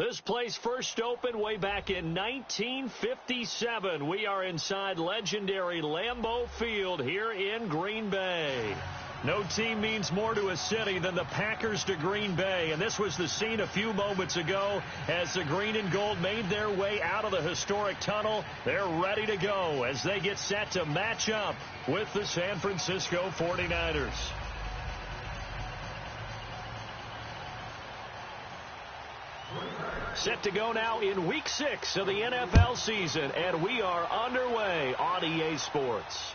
This place first opened way back in 1957. We are inside legendary Lambeau Field here in Green Bay. No team means more to a city than the Packers to Green Bay, and this was the scene a few moments ago as the green and gold made their way out of the historic tunnel. They're ready to go as they get set to match up with the San Francisco 49ers. Set to go now in Week 6 of the NFL season, and we are underway on EA Sports.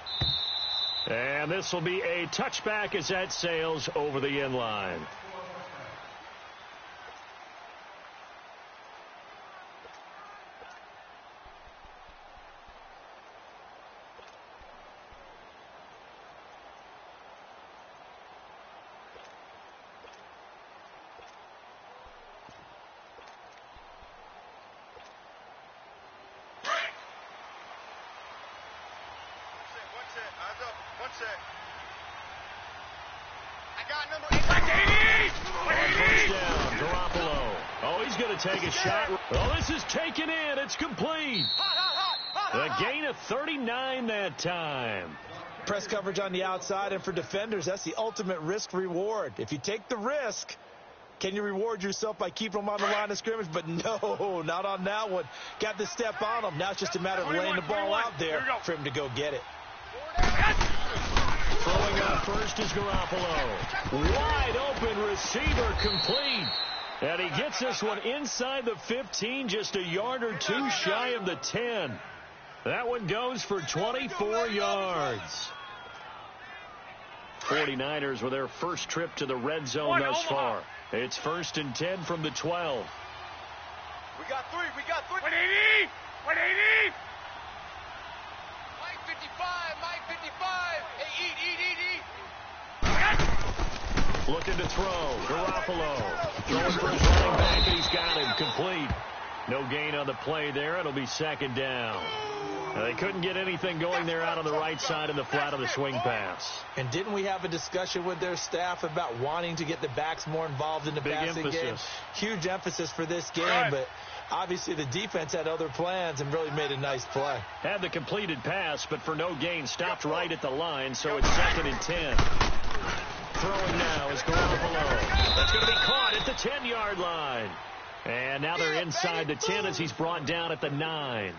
And this will be a touchback as that sails over the end line. Take a shot. Oh, this is taken in. It's complete. A gain of 39 that time. Press coverage on the outside, and for defenders, that's the ultimate risk-reward. If you take the risk, can you reward yourself by keeping them on the line of scrimmage? But no, not on that one. Got the step on them. Now it's just a matter of laying the ball out there for him to go get it. Throwing out first is Garoppolo. Wide open receiver, complete. And he gets this one inside the 15, just a yard or two shy of the 10. That one goes for 24 yards. 49ers with their first trip to the red zone thus far. It's 1st and 10 from the 12. We got three. 180! Mike 55! Hey, eat! Looking to throw. Garoppolo throwing for his running back, and he's got him complete. No gain on the play there. It'll be 2nd down. Now, they couldn't get anything going there out on the right side of the flat of the swing pass. And didn't we have a discussion with their staff about wanting to get the backs more involved in the passing game? Huge emphasis for this game, but obviously the defense had other plans and really made a nice play. Had the completed pass, but for no gain, stopped right at the line, so it's 2nd and 10. Throwing now is Garoppolo. That's going to be caught at the 10-yard line. And now they're inside the 10 as he's brought down at the 9.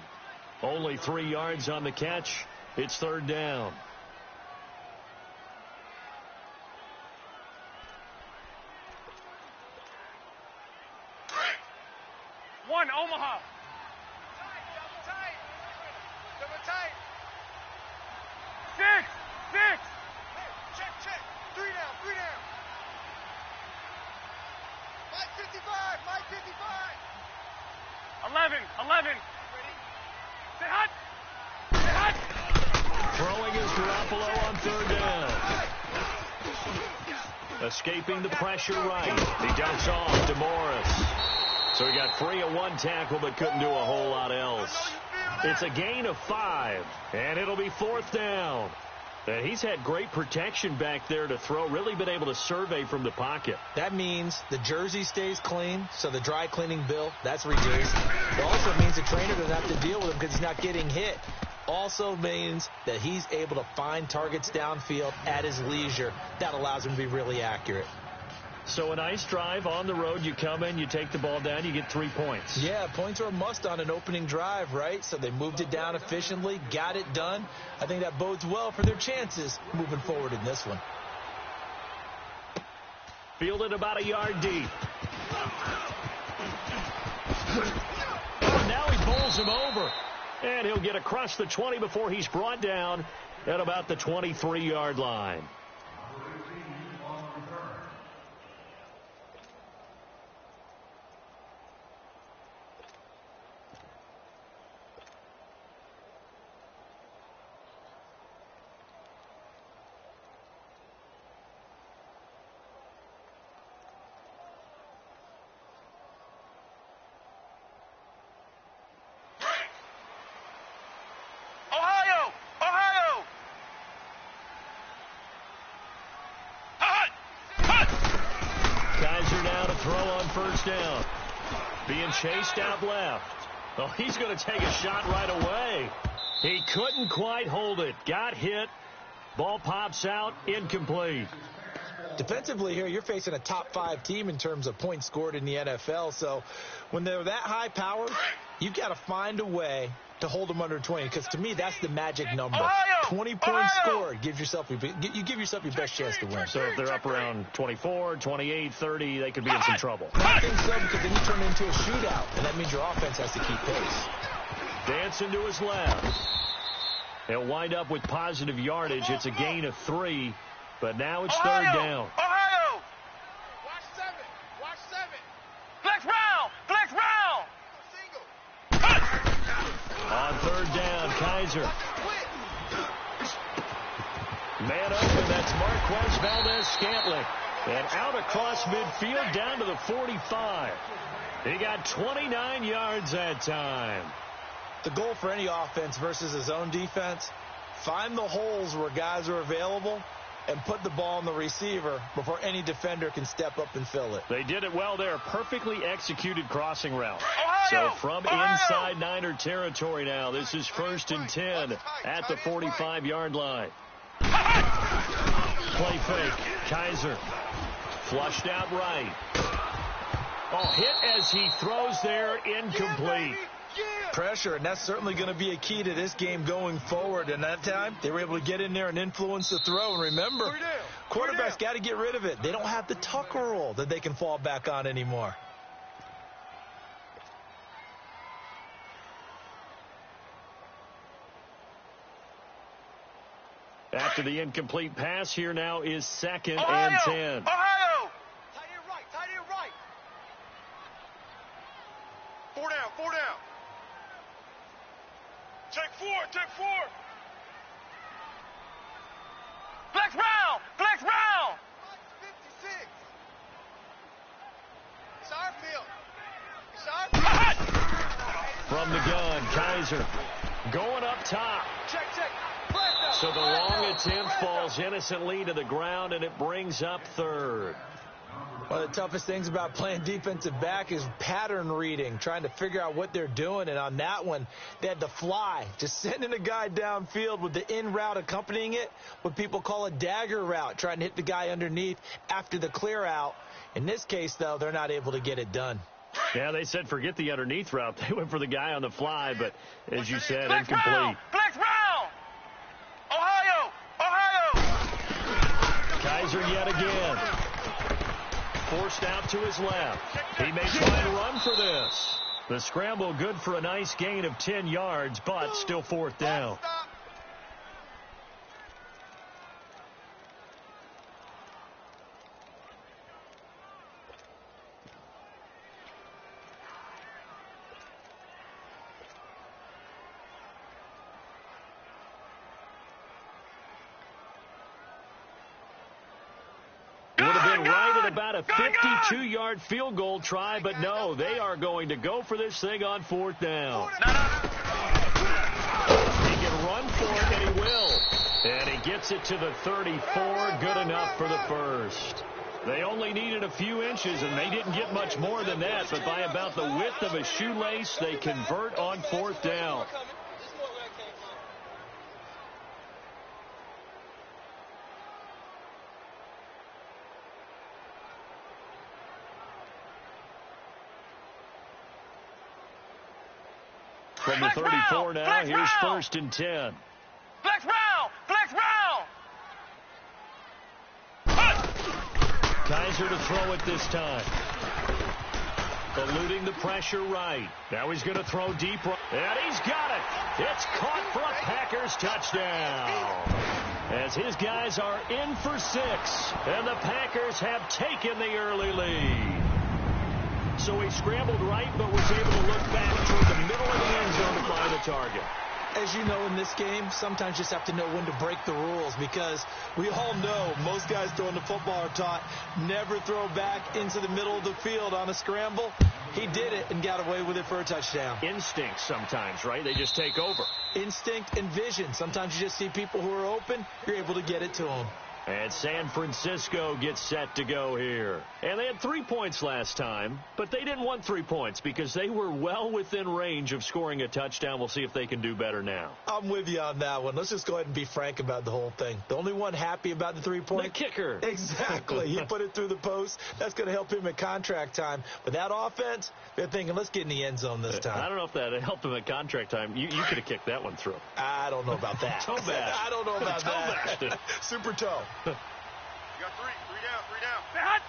Only 3 yards on the catch. It's 3rd down. One, Omaha. Double tight. 6. Check. 3 down. Mike 55. 11. Sit hot. Throwing is Garoppolo on 3rd down. Escaping the pressure right. He dumps off DeMorris. So he got free of one tackle but couldn't do a whole lot else. It's a gain of 5, and it'll be 4th down. And he's had great protection back there to throw, really been able to survey from the pocket. That means the jersey stays clean, so the dry cleaning bill, that's reduced. It also means the trainer doesn't have to deal with him because he's not getting hit. Also means that he's able to find targets downfield at his leisure. That allows him to be really accurate. So a nice drive on the road. You come in, you take the ball down, you get 3 points. Yeah, points are a must on an opening drive, right? So they moved it down efficiently, got it done. I think that bodes well for their chances moving forward in this one. Fielded about a yard deep. Now he bowls him over. And he'll get across the 20 before he's brought down at about the 23-yard line. Throw on 1st down. Being chased out left. Oh, he's going to take a shot right away. He couldn't quite hold it. Got hit. Ball pops out. Incomplete. Defensively here, you're facing a top 5 team in terms of points scored in the NFL. So when they're that high powered, you've got to find a way to hold them under 20. Because to me, that's the magic number. 20 points scored. You give yourself your best chance to win. So if they're up around 24, 28, 30, they could be in some trouble. I think so, because then you turn it into a shootout, and that means your offense has to keep pace. Dancing to his left. They'll wind up with positive yardage. It's a gain of 3, but now it's third down. Ohio! Watch 7. Watch 7. Flex round! Flex round! Single. On third down, Kaiser. Quick. Man open, that's Marquez Valdez-Scantling. And out across midfield down to the 45. He got 29 yards that time. The goal for any offense versus his own defense, find the holes where guys are available and put the ball on the receiver before any defender can step up and fill it. They did it well there. Perfectly executed crossing route. Ohio! So from Ohio! inside Niner territory now, this is 1st and 10 at the 45-yard line. Play fake. Kaiser flushed out right. Oh, hit as he throws there, incomplete. Pressure, and that's certainly going to be a key to this game going forward. And that time, they were able to get in there and influence the throw. And remember, quarterbacks got to get rid of it. They don't have the tucker roll that they can fall back on anymore. After the incomplete pass, here now is 2nd Ohio! and 10. Ohio! Tight end right. Tight end right. 4 down. 4 down. Take 4! Take 4! Flex round! Flex round! 56. It's our field. It's our field. From the gun, Kaiser going up top. Check. So the long attempt falls innocently to the ground, and it brings up 3rd. One of the toughest things about playing defensive back is pattern reading, trying to figure out what they're doing. And on that one, they had to fly, just sending a guy downfield with the in route accompanying it, what people call a dagger route, trying to hit the guy underneath after the clear out. In this case, though, they're not able to get it done. Yeah, they said forget the underneath route. They went for the guy on the fly, but as you said, Flex incomplete. round! Flex round! Ohio! Ohio! Kaiser yet again. Forced out to his left. He may try and run for this. The scramble good for a nice gain of 10 yards, but still 4th down. About a 52-yard field goal try, but no, they are going to go for this thing on 4th down. He can run for it, and he will. And he gets it to the 34, good enough for the first. They only needed a few inches, and they didn't get much more than that, but by about the width of a shoelace, they convert on 4th down. From the 34 now, here's 1st and 10. Flex round! Flex round! Kaiser to throw it this time. Eluding the pressure right. Now he's going to throw deep right. And he's got it. It's caught for a Packers touchdown. As his guys are in for 6. And the Packers have taken the early lead. So he scrambled right, but was able to look back toward the middle of the end zone to find the target. As you know, in this game, sometimes you just have to know when to break the rules, because we all know most guys throwing the football are taught never throw back into the middle of the field on a scramble. He did it and got away with it for a touchdown. Instinct sometimes, right? They just take over. Instinct and vision. Sometimes you just see people who are open, you're able to get it to them. And San Francisco gets set to go here. And they had 3 points last time, but they didn't want 3 points because they were well within range of scoring a touchdown. We'll see if they can do better now. I'm with you on that one. Let's just go ahead and be frank about the whole thing. The only one happy about the 3-point? The kicker. Exactly. He put it through the post. That's going to help him at contract time. But that offense, they're thinking, let's get in the end zone this time. I don't know if that helped him at contract time. You could have kicked that one through. I don't know about that. Toe bash. I don't know about Toe that. bashed it. Super toe. You got three down.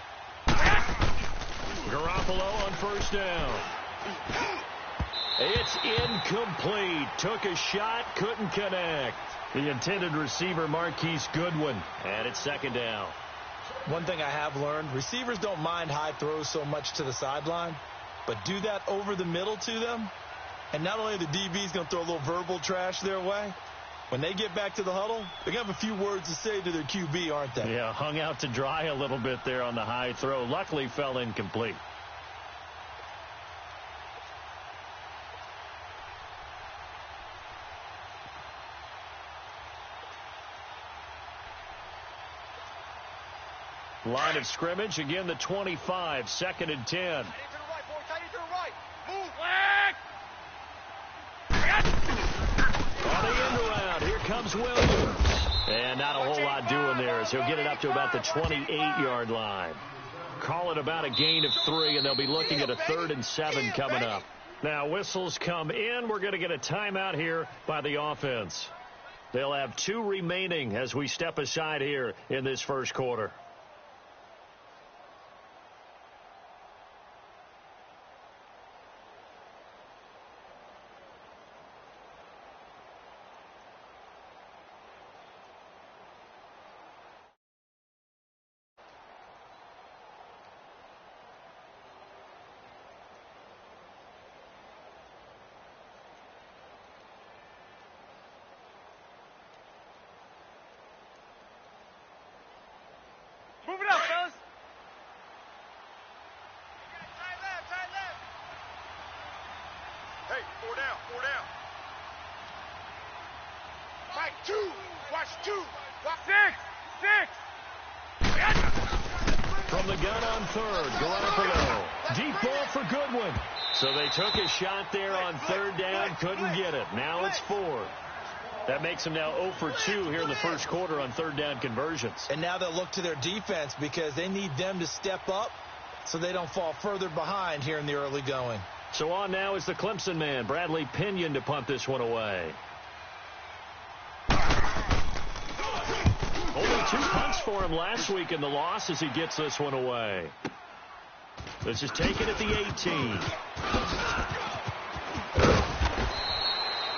Garoppolo on first down. It's incomplete. Took a shot, couldn't connect. The intended receiver, Marquise Goodwin. And it's second down. One thing I have learned, receivers don't mind high throws so much to the sideline, but do that over the middle to them, and not only the DB's going to throw a little verbal trash their way, when they get back to the huddle, they're going to have a few words to say to their QB, aren't they? Yeah, hung out to dry a little bit there on the high throw. Luckily fell incomplete. Line of scrimmage, again the 25, 2nd and 10. Tight end to the right, boy. Tight end to the right. Move. On the end around, here comes Williams. And not a whole lot doing there as he'll get it up to about the 28-yard line. Call it about a gain of 3, and they'll be looking at a 3rd and 7 coming up. Now whistles come in. We're going to get a timeout here by the offense. They'll have 2 remaining as we step aside here in this first quarter. Move it up, fellas. Tight left. Hey, 4 down. Mike, 2. Watch 2. Watch 6. From the gun on 3rd, Garoppolo. Deep ball for Goodwin. So they took a shot there on 3rd down, couldn't get it. Now it's 4th. That makes them now 0 for 2 here in the first quarter on 3rd down conversions. And now they'll look to their defense because they need them to step up so they don't fall further behind here in the early going. So on now is the Clemson man, Bradley Pinion, to punt this one away. Only 2 punts for him last week in the loss as he gets this one away. This is taken at the 18.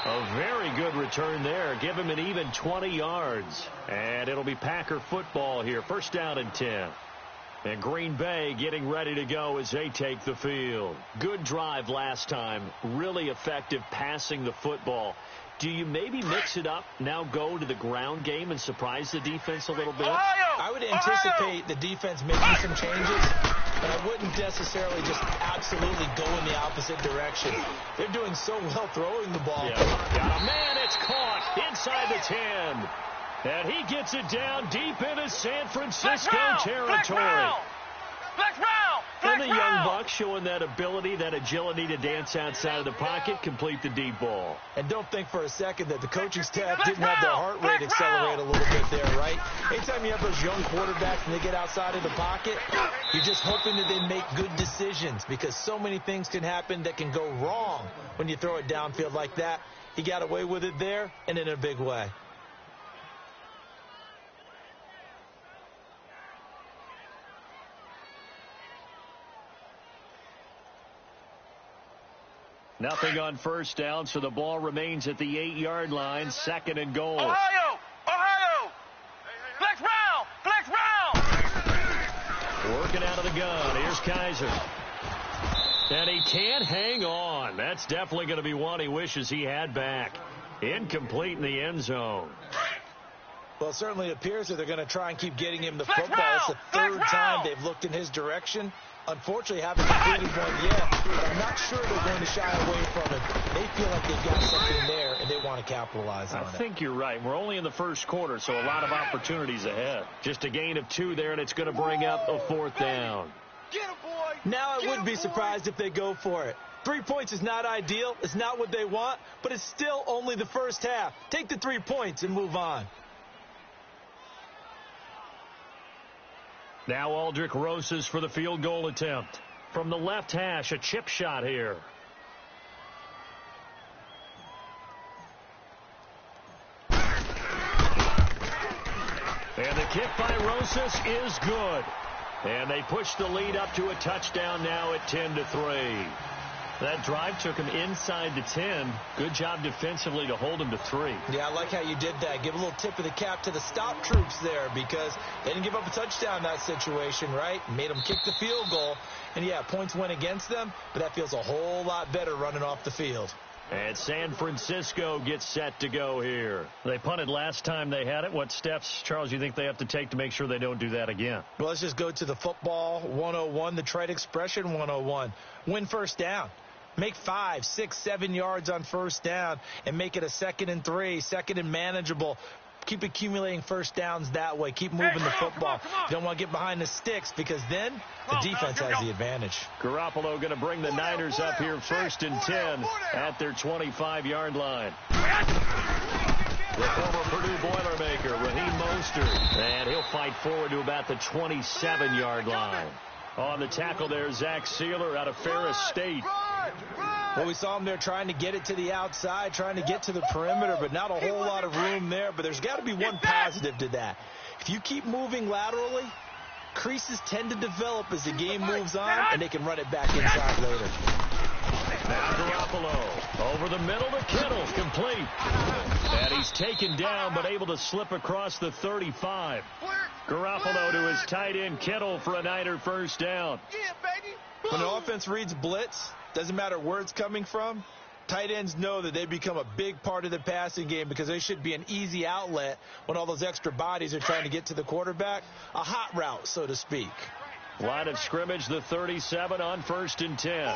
A very good return there. Give him an even 20 yards. And it'll be Packer football here. First down and 10. And Green Bay getting ready to go as they take the field. Good drive last time. Really effective passing the football. Do you maybe mix it up, now go to the ground game and surprise the defense a little bit? I would anticipate the defense making some changes, but I wouldn't necessarily just absolutely go in the opposite direction. They're doing so well throwing the ball. Yeah, man, it's caught inside the 10. And he gets it down deep into San Francisco territory. And the young buck showing that ability, that agility to dance outside of the pocket, complete the deep ball. And don't think for a second that the coaching staff didn't have their heart rate accelerate a little bit there, right? Anytime you have those young quarterbacks and they get outside of the pocket, you're just hoping that they make good decisions because so many things can happen that can go wrong when you throw it downfield like that. He got away with it there and in a big way. Nothing on first down, so the ball remains at the 8-yard line. 2nd and goal. Ohio! Flex round! Working out of the gun. Here's Kaiser. And he can't hang on. That's definitely going to be one he wishes he had back. Incomplete in the end zone. Well, it certainly appears that they're going to try and keep getting him the football. It's the 3rd time they've looked in his direction. Unfortunately, haven't completed one yet, but I'm not sure they're going to shy away from it. They feel like they've got something there and they want to capitalize on it. I think you're right. We're only in the first quarter, so a lot of opportunities ahead. Just a gain of 2 there, and it's going to bring up a 4th down. Get him, boy. Now I wouldn't be surprised if they go for it. 3 points is not ideal. It's not what they want, but it's still only the first half. Take the 3 points and move on. Now Aldrick Rosas for the field goal attempt. From the left hash, a chip shot here. And the kick by Rosas is good. And they push the lead up to a touchdown now at 10-3. That drive took him inside the 10. Good job defensively to hold him to 3. Yeah, I like how you did that. Give a little tip of the cap to the stop troops there because they didn't give up a touchdown in that situation, right? Made them kick the field goal. And, yeah, points went against them, but that feels a whole lot better running off the field. And San Francisco gets set to go here. They punted last time they had it. What steps, Charles, you think they have to take to make sure they don't do that again? Well, let's just go to the football 101, the trade expression 101. Win first down. Make 5, 6, 7 yards on first down and make it a 2nd and 3, 2nd and manageable. Keep accumulating first downs that way. Keep moving the football. You don't want to get behind the sticks because then the defense has the advantage. Garoppolo going to bring the Niners up here 1st and 10 at their 25-yard line. The former Purdue Boilermaker, Raheem Mostert. And he'll fight forward to about the 27-yard line. On the tackle there, Zach Sealer out of Ferris State. Well, we saw him there trying to get it to the outside, trying to get to the perimeter, but not a whole lot of room there. But there's got to be one positive to that. If you keep moving laterally, creases tend to develop as the game moves on, and they can run it back inside later. Now Garoppolo over the middle to Kittle, complete. And he's taken down, but able to slip across the 35. Garoppolo to his tight end Kittle for a Niner first down. When the offense reads blitz, doesn't matter where it's coming from, tight ends know that they become a big part of the passing game because they should be an easy outlet when all those extra bodies are trying to get to the quarterback. A hot route, so to speak. Line of scrimmage, the 37 on 1st and 10.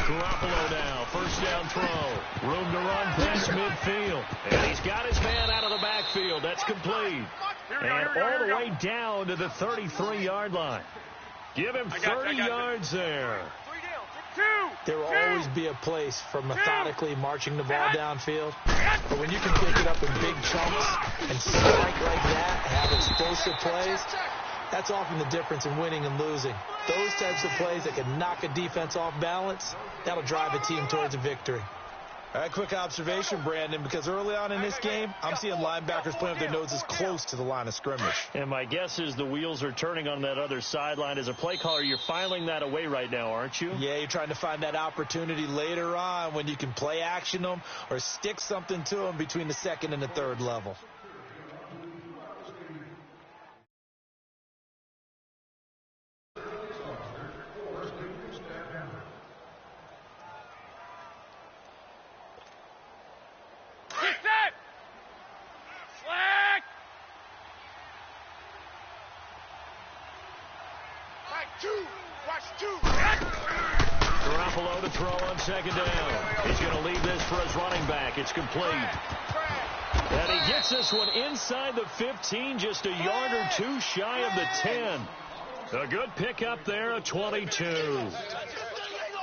Garoppolo now, first down throw. Room to run past midfield. And he's got his man out of the backfield. That's complete. And all the way down to the 33-yard line. Give him 30 yards there. There will always be a place for methodically marching the ball downfield. But when you can pick it up in big chunks and strike like that, have explosive plays, that's often the difference in winning and losing. Those types of plays that can knock a defense off balance, that'll drive a team towards a victory. All right, quick observation, Brandon, because early on in this game, I'm seeing linebackers playing with their noses close to the line of scrimmage. And my guess is the wheels are turning on that other sideline. As a play caller, you're filing that away right now, aren't you? Yeah, you're trying to find that opportunity later on when you can play action them or stick something to them between the 2nd and the 3rd level. Garoppolo to throw on 2nd down. He's going to leave this for his running back. It's complete. And he gets this one inside the 15, just a yard or 2 shy of the 10. A good pickup there, a 22.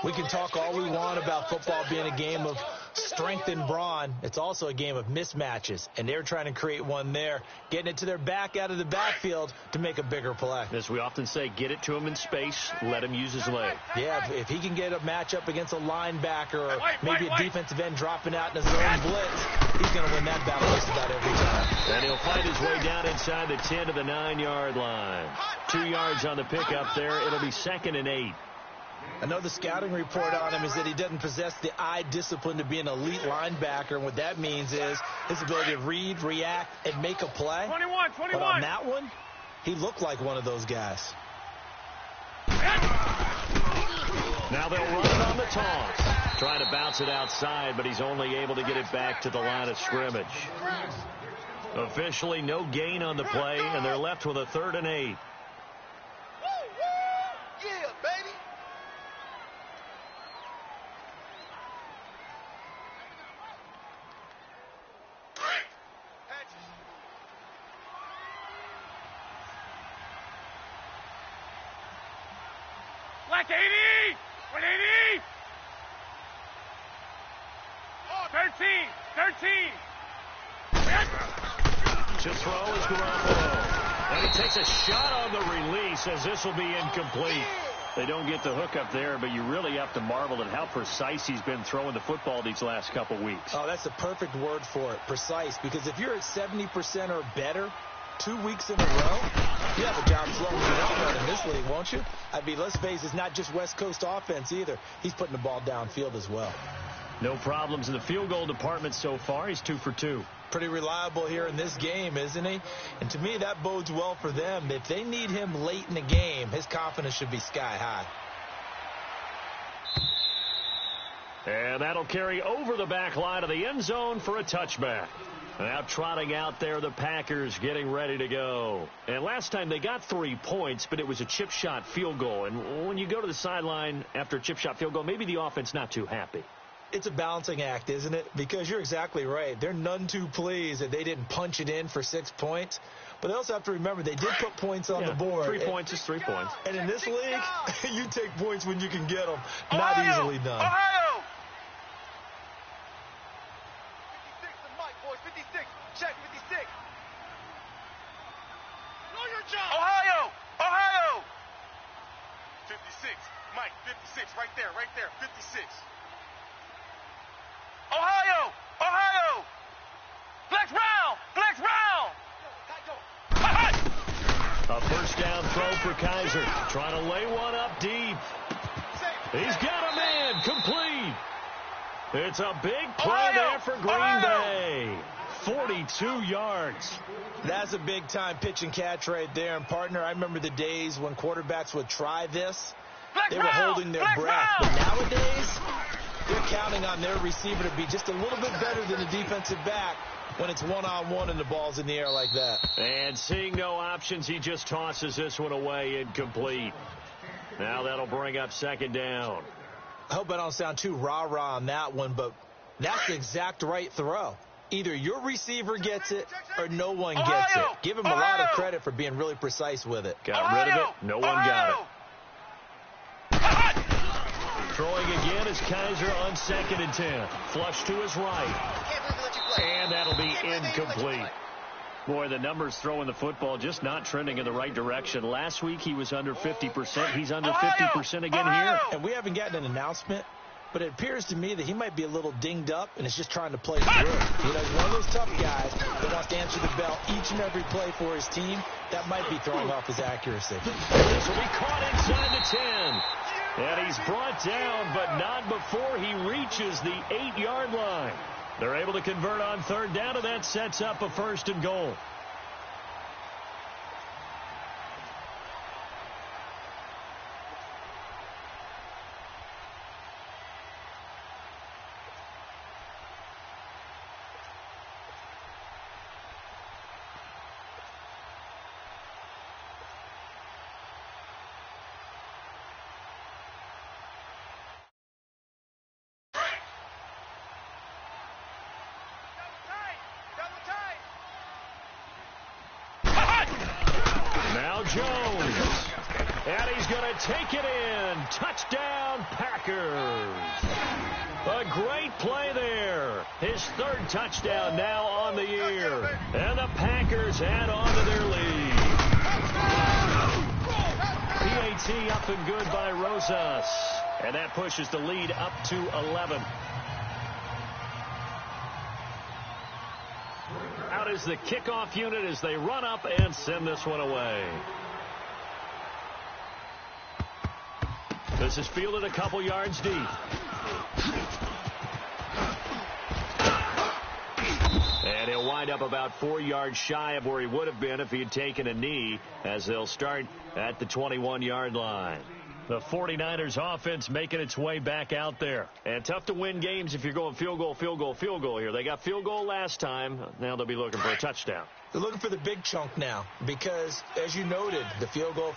We can talk all we want about football being a game of strength and brawn. It's also a game of mismatches, and they're trying to create one there, getting it to their back out of the backfield to make a bigger play. As we often say, get it to him in space, let him use his leg. Yeah, if he can get a matchup against a linebacker or maybe a defensive end dropping out in a zone blitz, he's going to win that battle just about every time. And he'll find his way down inside the 10 to the 9-yard line. 2 yards on the pickup there. It'll be 2nd and 8. I know the scouting report on him is that he doesn't possess the eye discipline to be an elite linebacker. And what that means is his ability to read, react, and make a play. 21. But on that one, he looked like one of those guys. Now they'll run it on the toss. Trying to bounce it outside, but he's only able to get it back to the line of scrimmage. Officially no gain on the play, and they're left with a 3rd and 8. Black 80! 180! 13! To throw is Garoppolo. And he takes a shot on the release as this will be incomplete. They don't get the hook up there, but you really have to marvel at how precise he's been throwing the football these last couple weeks. Oh, that's the perfect word for it, precise. Because if you're at 70% or better 2 weeks in a row, you have a job slowing you down in this league, won't you? I mean, let's face it, it's not just West Coast offense either. He's putting the ball downfield as well. No problems in the field goal department so far. He's 2 for 2. Pretty reliable here in this game, isn't he? And to me, that bodes well for them. If they need him late in the game, his confidence should be sky high. And that'll carry over the back line of the end zone for a touchback. Now trotting out there, the Packers getting ready to go. And last time they got 3 points, but it was a chip shot field goal. And when you go to the sideline after a chip shot field goal, maybe the offense not too happy. It's a balancing act, isn't it? Because you're exactly right. They're none too pleased that they didn't punch it in for 6 points. But they also have to remember they did put points on the board. 3 points is 3 points. And in this league, you take points when you can get them. Not easily done. Ohio! 56 to Mike, boys. 56. Check 56. Know your job. Ohio! Ohio! 56. Mike, 56. Right there, 56. Ohio! Ohio! Flex round! Flex round! A first down throw for Kaiser. Trying to lay one up deep. He's got him in. Complete. It's a big play there for Green Bay. 42 yards. That's a big-time pitch and catch right there. And, partner, I remember the days when quarterbacks would try this. They were holding their breath. But nowadays, they're counting on their receiver to be just a little bit better than the defensive back when it's one-on-one and the ball's in the air like that. And seeing no options, he just tosses this one away, incomplete. Now that'll bring up second down. I hope I don't sound too rah-rah on that one, but that's the exact right throw. Either your receiver gets it or no one gets it. Give him a lot of credit for being really precise with it. Got rid of it. No one got it. Throwing again is Kaiser on 2nd and 10. Flush to his right. And that'll be incomplete. Boy, the numbers throwing the football just not trending in the right direction. Last week he was under 50%. He's under 50% again here. And we haven't gotten an announcement, but it appears to me that he might be a little dinged up and is just trying to play through. You know, he's one of those tough guys that wants to answer the bell each and every play for his team. That might be throwing off his accuracy. This will be caught inside the 10. And he's brought down, but not before he reaches the 8-yard line. They're able to convert on 3rd down, and that sets up a 1st and goal. Jones. And he's going to take it in. Touchdown, Packers. A great play there. His 3rd touchdown now on the year. And the Packers add on to their lead. PAT up and good by Rosas. And that pushes the lead up to 11. Out is the kickoff unit as they run up and send this one away. This is fielded a couple yards deep. And he'll wind up about 4 yards shy of where he would have been if he had taken a knee, as they'll start at the 21-yard line. The 49ers offense making its way back out there. And tough to win games if you're going field goal, field goal, field goal here. They got field goal last time. Now they'll be looking for a touchdown. They're looking for the big chunk now because, as you noted, the field goal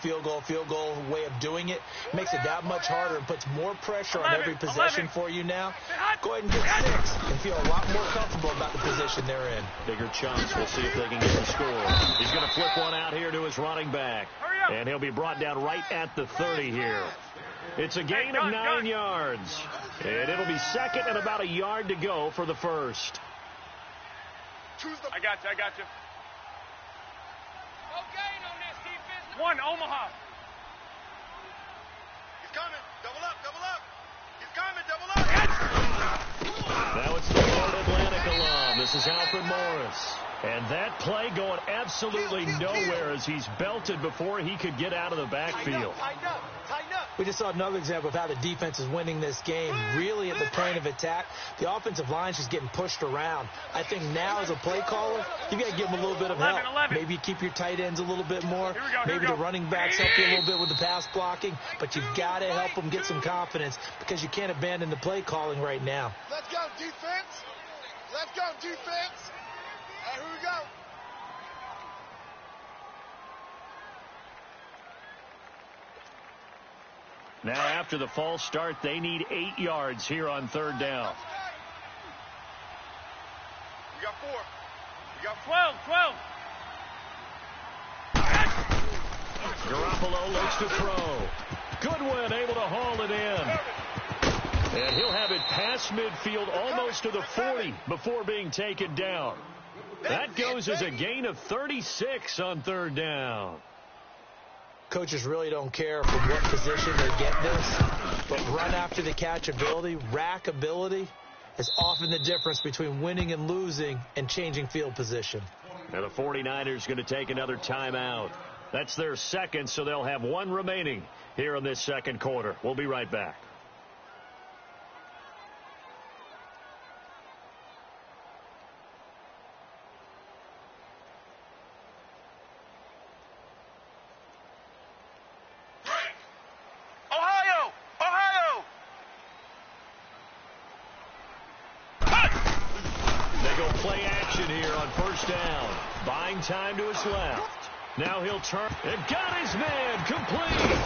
way of doing it makes it that much harder and puts more pressure on every possession for you now. Go ahead and get 6 and feel a lot more comfortable about the position they're in. Bigger chunks. We'll see if they can get the score. He's going to flip one out here to his running back. And he'll be brought down right at the 30 here. It's a gain of 9 yards. And it'll be second and about a yard to go for the first. I got you. No gain on this defense. One, Omaha. He's coming. Double up. He's coming, double up. Now it's the Florida Atlantic alum. This is Alfred Morris. And that play going absolutely nowhere as he's belted before he could get out of the backfield. Tighten up. We just saw another example of how the defense is winning this game. Really at the point of attack, the offensive line's just getting pushed around. I think now as a play caller, you got to give them a little bit of help. 11. Maybe you keep your tight ends a little bit more. Here we go. Maybe the running backs help you a little bit with the pass blocking. But you've got to help them get some confidence because you can't abandon the play calling right now. Let's go, defense. Let's go, defense. All right, here we go. Now after the false start, they need 8 yards here on third down. We got 4. We got 12. Garoppolo looks to throw. Goodwin able to haul it in. And he'll have it past midfield almost to the 40 before being taken down. That goes as a gain of 36 on third down. Coaches really don't care from what position they get this, but run after the catch ability, rack ability, is often the difference between winning and losing and changing field position. Now the 49ers going to take another timeout. That's their second, so they'll have 1 remaining here in this second quarter. We'll be right back. Time to his left. Now he'll turn and got his man complete.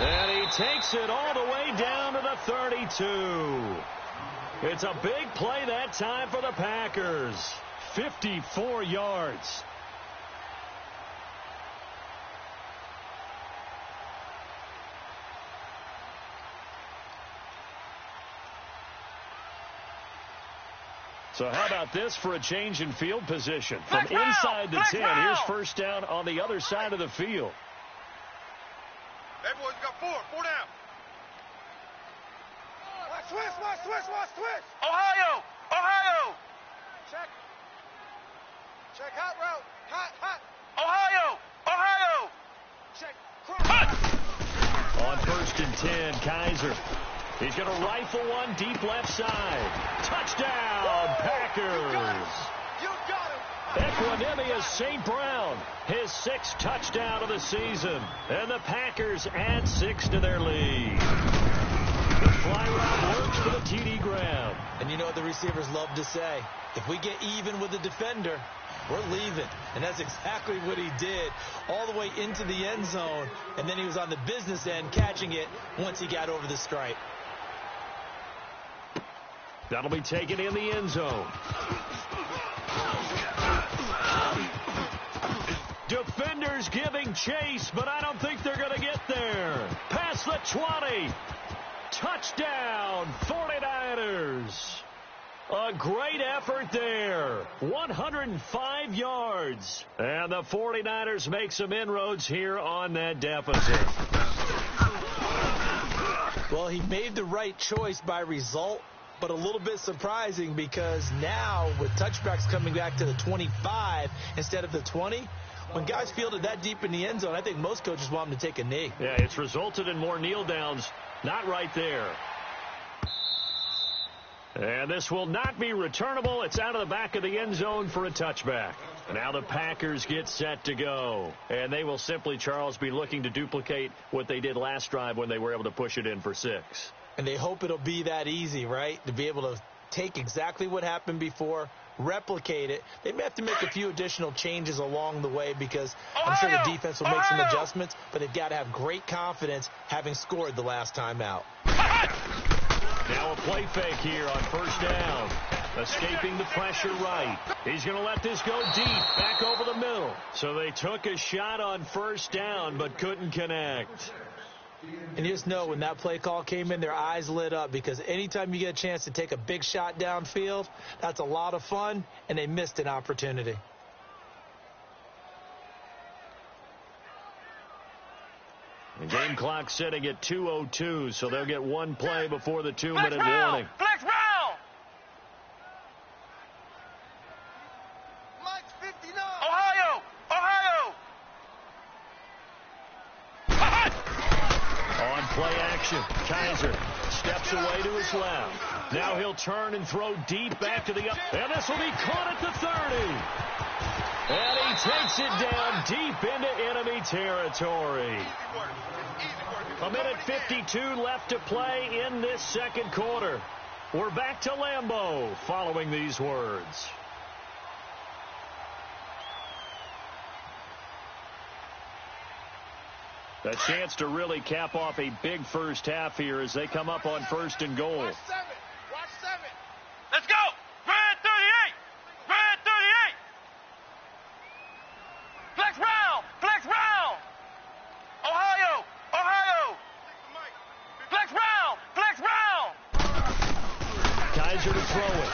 And he takes it all the way down to the 32. It's a big play that time for the Packers. 54 yards. So how about this for a change in field position? From inside the 10, here's first down on the other side of the field. Hey, boys, we got 4. 4 down. Watch twist. Ohio. Check hot route. Hot. Ohio. Check. On first and 10, Kaiser. He's going to rifle one deep left side. Touchdown, Packers. You got him. Equanimeous St. Brown, his 6th touchdown of the season. And the Packers add 6 to their lead. The fly route works for the TD grab. And you know what the receivers love to say? If we get even with the defender, we're leaving. And that's exactly what he did all the way into the end zone. And then he was on the business end catching it once he got over the stripe. That'll be taken in the end zone. Defenders giving chase, but I don't think they're going to get there. Past the 20. Touchdown, 49ers. A great effort there. 105 yards. And the 49ers make some inroads here on that deficit. Well, he made the right choice by result, but a little bit surprising because now with touchbacks coming back to the 25 instead of the 20, when guys fielded that deep in the end zone, I think most coaches want them to take a knee. Yeah, it's resulted in more kneel downs. Not right there. And this will not be returnable. It's out of the back of the end zone for a touchback. Now the Packers get set to go. And they will simply, Charles, be looking to duplicate what they did last drive when they were able to push it in for 6. And they hope it'll be that easy, right? To be able to take exactly what happened before, replicate it. They may have to make a few additional changes along the way because I'm sure the defense will make some adjustments, but they've got to have great confidence having scored the last time out. Now a play fake here on first down. Escaping the pressure right. He's going to let this go deep, back over the middle. So they took a shot on first down, but couldn't connect. And you just know when that play call came in, their eyes lit up, because anytime you get a chance to take a big shot downfield, that's a lot of fun, and they missed an opportunity. The game clock sitting at 2:02, so they'll get one play before the 2-minute warning. Flex round. Mike's 59. Ohio. On play action, Kaiser steps away to his left. Now he'll turn and throw deep back to the up. And this will be caught at the 30. And he takes it down deep into enemy territory. Easy work. It's easy work. A minute 52 left to play in this second quarter. We're back to Lambeau following these words. A chance to really cap off a big first half here as they come up on 1st and goal. Watch 7. Watch 7. Let's go. Red 38. Red 38. Flex round. Flex round. Ohio. Flex round. Flex round. Kaiser to throw it.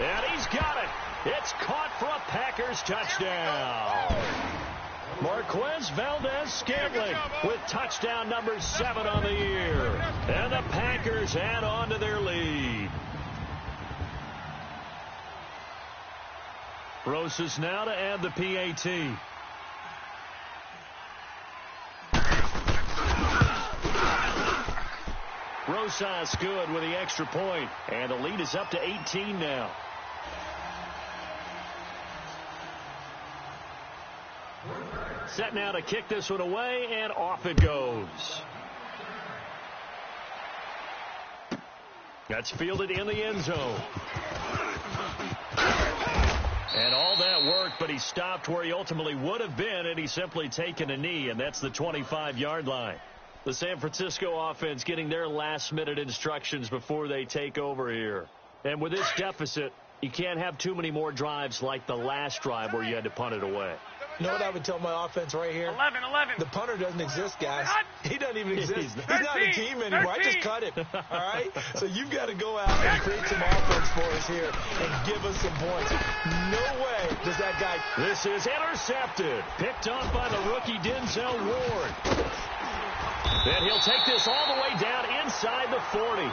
And he's got it. It's caught for a Packers touchdown. Marquez Valdez-Scantling with touchdown number 7 on the year. And the Packers add on to their lead. Rosas now to add the PAT. Rosas good with the extra point. And the lead is up to 18 now. Set now to kick this one away, and off it goes. That's fielded in the end zone. And all that work, but he stopped where he ultimately would have been, and he's simply taken a knee, and that's the 25-yard line. The San Francisco offense getting their last-minute instructions before they take over here. And with this deficit, you can't have too many more drives like the last drive where you had to punt it away. You know what I would tell my offense right here? 11. The punter doesn't exist, guys. He doesn't even exist. He's not a team anymore. I just cut it. All right? So you've got to go out and create some offense for us here and give us some points. No way does that guy. This is intercepted. Picked up by the rookie Denzel Ward. And he'll take this all the way down inside the 40.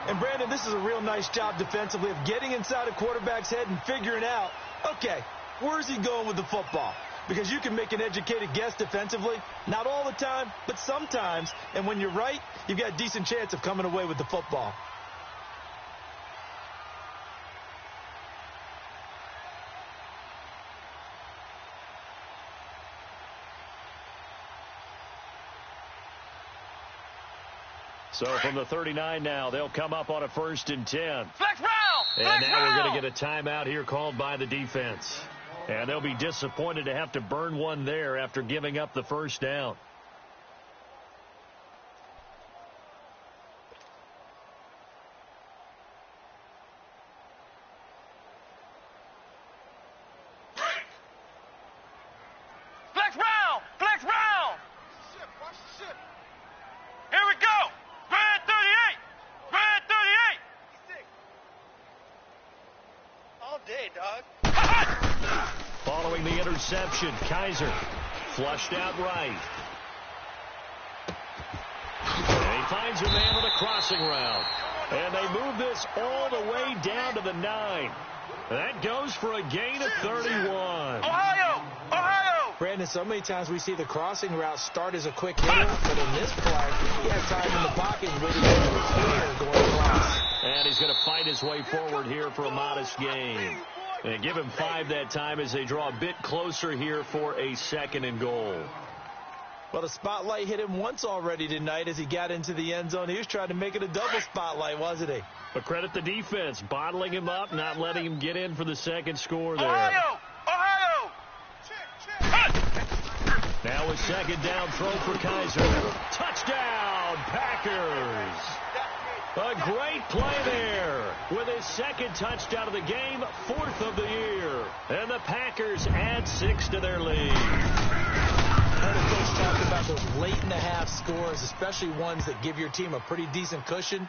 And Brandon, this is a real nice job defensively of getting inside a quarterback's head and figuring out, okay, where's he going with the football? Because you can make an educated guess defensively. Not all the time, but sometimes. And when you're right, you've got a decent chance of coming away with the football. So from the 39 now, they'll come up on a 1st and 10. Flex round. And now we're going to get a timeout here called by the defense. And they'll be disappointed to have to burn one there after giving up the first down. Flex round. Flex round. Watch the ship. Here we go. Red 38. Red 38. All day, dog. Following the interception, Kaiser flushed out right. And he finds a man with a crossing route. And they move this all the way down to the 9. That goes for a gain of 31. Ohio. Brandon, so many times we see the crossing route start as a quick hitter, but in this play, he had time in the pocket and waited for the clear going across. And he's going to fight his way forward here for a modest gain. And give him 5 that time as they draw a bit closer here for a 2nd and goal. Well, the spotlight hit him once already tonight as he got into the end zone. He was trying to make it a double spotlight, wasn't he? But credit the defense, bottling him up, not letting him get in for the second score there. Ohio. Now a second down throw for Kaiser. Touchdown, Packers. A great play there with his 2nd touchdown of the game, 4th of the year. And the Packers add 6 to their lead. heard a coach talk about those late-in-the-half scores, especially ones that give your team a pretty decent cushion.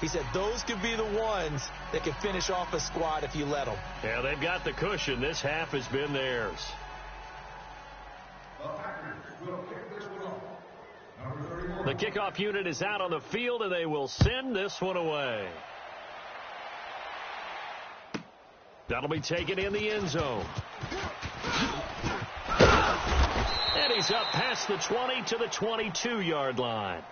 He said those could be the ones that can finish off a squad if you let them. Yeah, they've got the cushion. This half has been theirs. The kickoff unit is out on the field, and they will send this one away. That'll be taken in the end zone. And he's up past the 20 to the 22-yard line.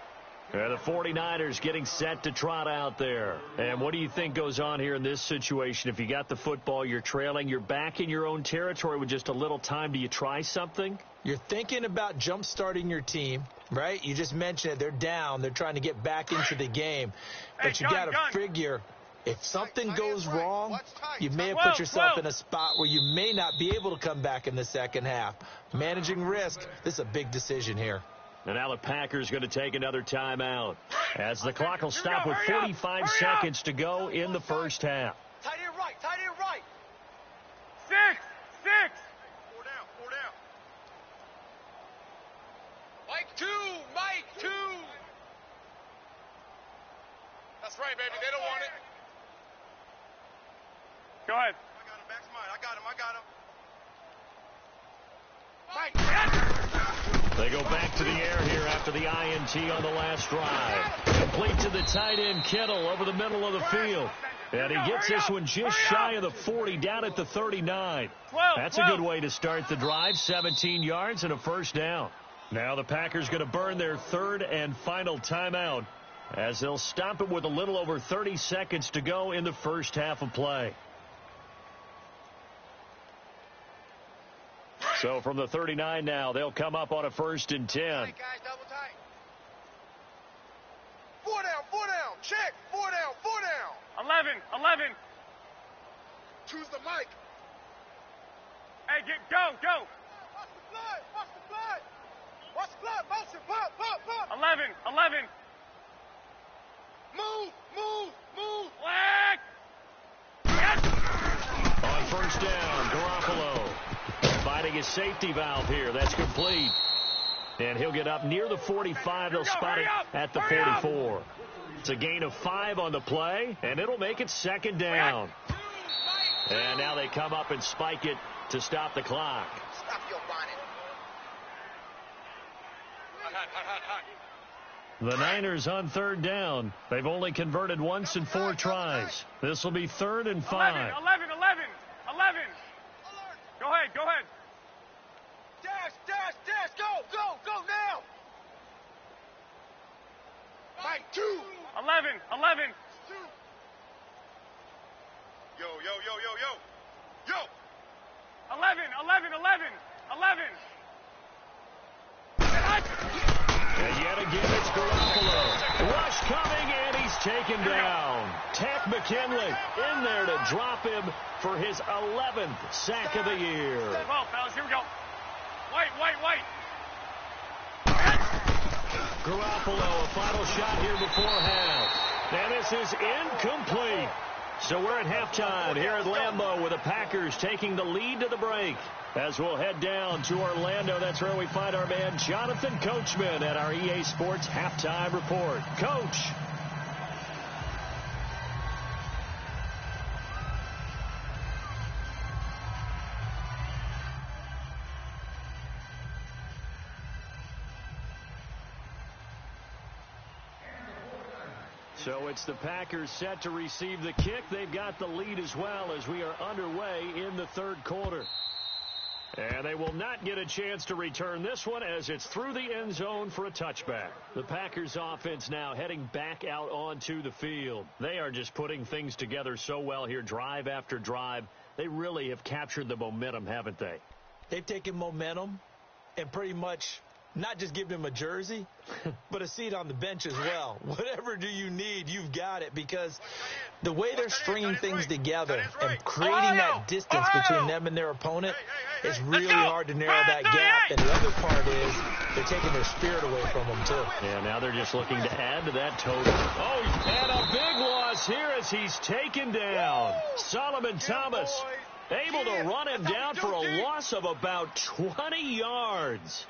The 49ers getting set to trot out there. And what do you think goes on here in this situation? If you got the football, you're trailing, you're back in your own territory with just a little time. Do you try something? You're thinking about jump-starting your team, right? You just mentioned it. They're down. They're trying to get back into the game. But you got to figure, if something goes wrong, you may have put yourself in a spot where you may not be able to come back in the second half. Managing risk, this is a big decision here. And now the Packers going to take another timeout as the clock will stop with 45 seconds to go in the first half. Tight end right, tight end right. 6. 4 down. Mike 2. That's right, baby. They don't want it. Go ahead. I got him, back's mine. I got him. Mike. They go back to the air here after the INT on the last drive. Complete to the tight end, Kittle, over the middle of the field. And he gets this one just shy of the 40, down at the 39. That's a good way to start the drive, 17 yards and a first down. Now the Packers going to burn their third and final timeout as they'll stop it with a little over 30 seconds to go in the first half of play. So from the 39 now, they'll come up on a 1st and 10. Tight, guys, double tight. 4 down. Check. 4 down. 11. Choose the mic. Hey, go. Watch the blood. Motion. Pop. 11. Move. Flag. On first down, Garoppolo finding his safety valve here. That's complete. And he'll get up near the 45. They'll spot it at the 44. It's a gain of 5 on the play, and it'll make it second down. And now they come up and spike it to stop the clock. Stop your bonnet. Hot. The Niners on third down. They've only converted once in 4 tries. This will be 3rd and 5. 11. Go ahead. Dash. Go now. Mike 2. 11. 2. Yo. 11. And yet again, it's Garoppolo. Rush coming, and he's taken down. Takk McKinley in there to drop him for his 11th sack of the year. 12, fellas. Here we go. Wait. Garoppolo, a final shot here before half. And this is incomplete. So we're at halftime here at Lambeau with the Packers taking the lead to the break. As we'll head down to Orlando, that's where we find our man Jonathan Coachman at our EA Sports Halftime Report. Coach. So it's the Packers set to receive the kick. They've got the lead as well as we are underway in the third quarter. And they will not get a chance to return this one as it's through the end zone for a touchback. The Packers offense now heading back out onto the field. They are just putting things together so well here, drive after drive. They really have captured the momentum, haven't they? They've taken momentum and pretty much not just give him a jersey, but a seat on the bench as well. Whatever do you need, you've got it, because the way they're stringing things together and creating that distance between them and their opponent, it's really hard to narrow that gap. And the other part is they're taking their spirit away from them, too. Yeah, now they're just looking to add to that total. Oh, and a big loss here as he's taken down. Solomon Thomas able to run him down for a loss of about 20 yards.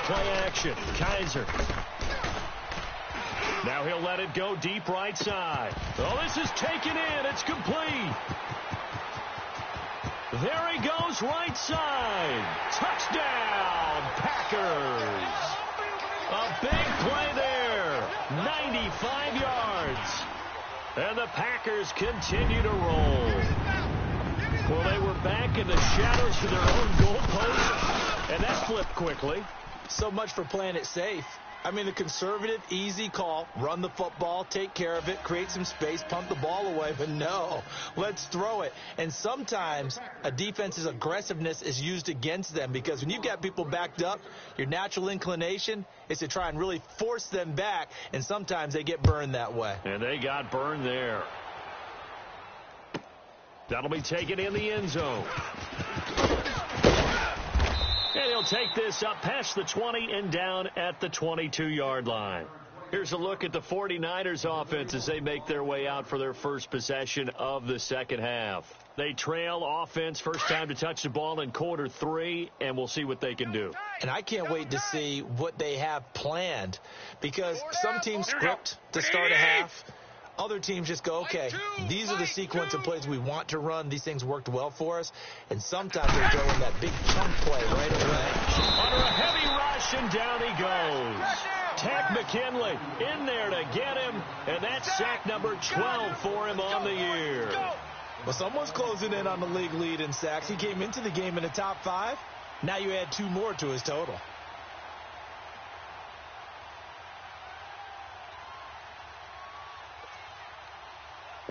play action. Kaiser. Now he'll let it go deep right side. Oh, this is taken in. It's complete. There he goes right side. Touchdown, Packers. A big play there. 95 yards. And the Packers continue to roll. Well, they were back in the shadows of their own goalpost, and that flipped quickly. So much for playing it safe. I mean, the conservative, easy call, run the football, take care of it, create some space, punt the ball away. But no, let's throw it. And sometimes a defense's aggressiveness is used against them because when you've got people backed up, your natural inclination is to try and really force them back, and sometimes they get burned that way. And they got burned there. That'll be taken in the end zone. And he'll take this up past the 20 and down at the 22-yard line. Here's a look at the 49ers offense as they make their way out for their first possession of the second half. They trail offense first time to touch the ball in quarter 3, and we'll see what they can do. And I can't wait to see what they have planned because some teams script to start a half. Other teams just go, okay, these are the sequence of plays we want to run. These things worked well for us. And sometimes they throw in that big chunk play right away. Under a heavy rush, and down he goes. Takk McKinley in there to get him, and that's sack number 12 for him on the year. Well, someone's closing in on the league lead in sacks. He came into the game in the top 5. Now you add 2 more to his total.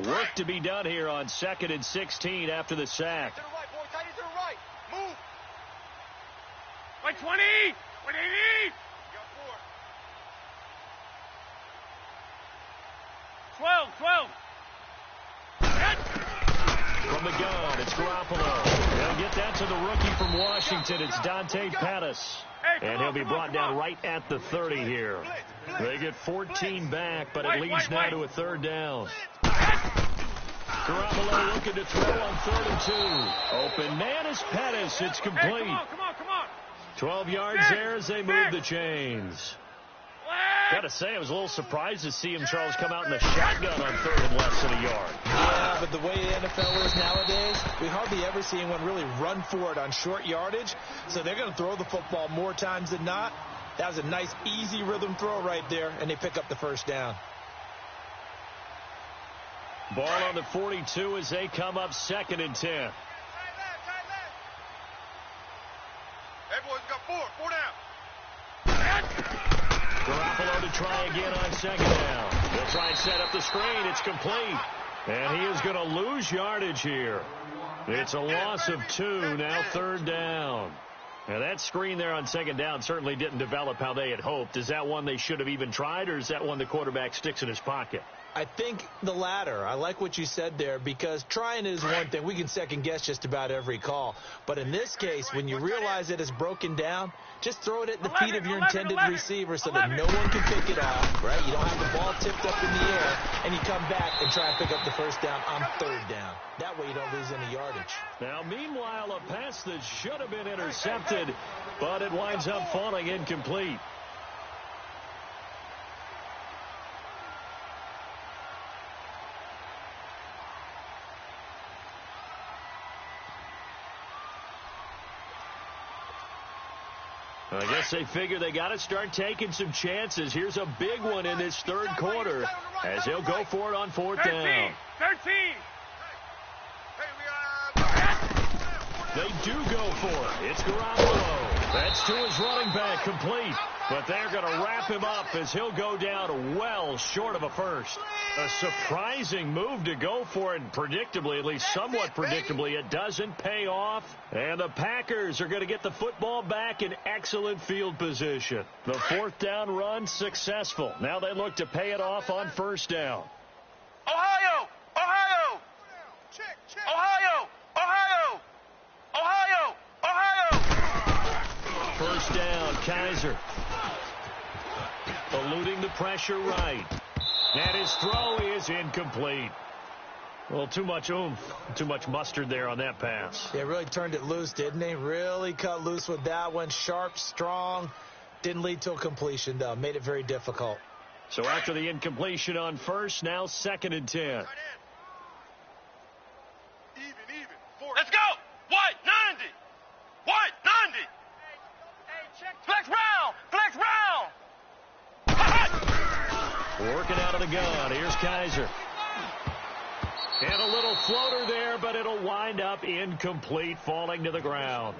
Work to be done here on 2nd and 16 after the sack. To the right, boy. Tight to the right. Move. Like 20. 20. You got 4. 12. From the gun, it's Garoppolo. They'll get that to the rookie from Washington. It's Dante Pettis. And he'll be brought down right at the 30 here. They get 14 back, but it leads now to a 3rd down. Garoppolo looking to throw on 3rd and 2. Open man is Pettis. It's complete. Come on. 12 yards there as they move the chains. Got to say, I was a little surprised to see him, Charles, come out in the shotgun on 3rd and less than a yard. Yeah, but the way the NFL is nowadays, we hardly ever see anyone really run for it on short yardage. So they're going to throw the football more times than not. That was a nice, easy rhythm throw right there, and they pick up the first down. Ball on the 42 as they come up 2nd and 10. Tight left. Hey, boys, we got 4. 4 down. Garoppolo to try again on 2nd down. They'll try and set up the screen. It's complete. And he is going to lose yardage here. It's a loss of 2, now 3rd down. Now that screen there on 2nd down certainly didn't develop how they had hoped. Is that one they should have even tried, or is that one the quarterback sticks in his pocket? I think the latter. I like what you said there because trying is one thing. We can second guess just about every call. But in this case, when you realize it is broken down, just throw it at the feet of your intended receiver so that no one can pick it off, right? You don't have the ball tipped up in the air, and you come back and try and pick up the first down on 3rd down. That way you don't lose any yardage. Now, meanwhile, a pass that should have been intercepted, but it winds up falling incomplete. I guess they figure they got to start taking some chances. Here's a big one in this 3rd quarter as he'll go for it on 4th down. 13. They do go for it. It's Garoppolo. That's to his running back, complete. But they're going to wrap him up as he'll go down well short of a first. A surprising move to go for it, and predictably, at least somewhat predictably, it doesn't pay off. And the Packers are going to get the football back in excellent field position. The 4th down run successful. Now they look to pay it off on 1st down. Ohio! Ohio! Ohio! Ohio! Ohio! Ohio! 1st down, Kaiser. Eluding the pressure right. And his throw is incomplete. Well, too much oomph, too much mustard there on that pass. They really turned it loose, didn't they? Really cut loose with that one. Sharp, strong. Didn't lead to a completion, though. Made it very difficult. So after the incompletion on first, now 2nd and 10. Even. Let's go. White, 90. White, 90. Flex round. Flex round. Working out of the gun. Here's Kaiser. And a little floater there, but it'll wind up incomplete, falling to the ground.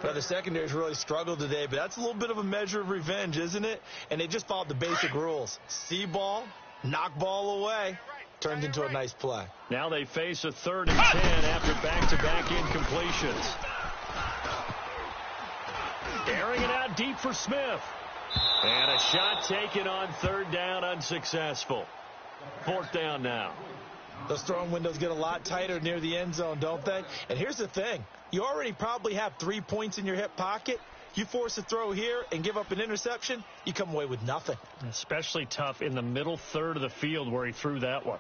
Well, the secondary's really struggled today, but that's a little bit of a measure of revenge, isn't it? And they just followed the basic rules. See ball, knock ball away. Turned into a nice play. Now they face a 3rd and 10 after back-to-back incompletions. Airing it out deep for Smith. And a shot taken on 3rd down, unsuccessful. 4th down now. Those throwing windows get a lot tighter near the end zone, don't they? And here's the thing. You already probably have 3 points in your hip pocket. You force a throw here and give up an interception, you come away with nothing. Especially tough in the middle third of the field where he threw that one.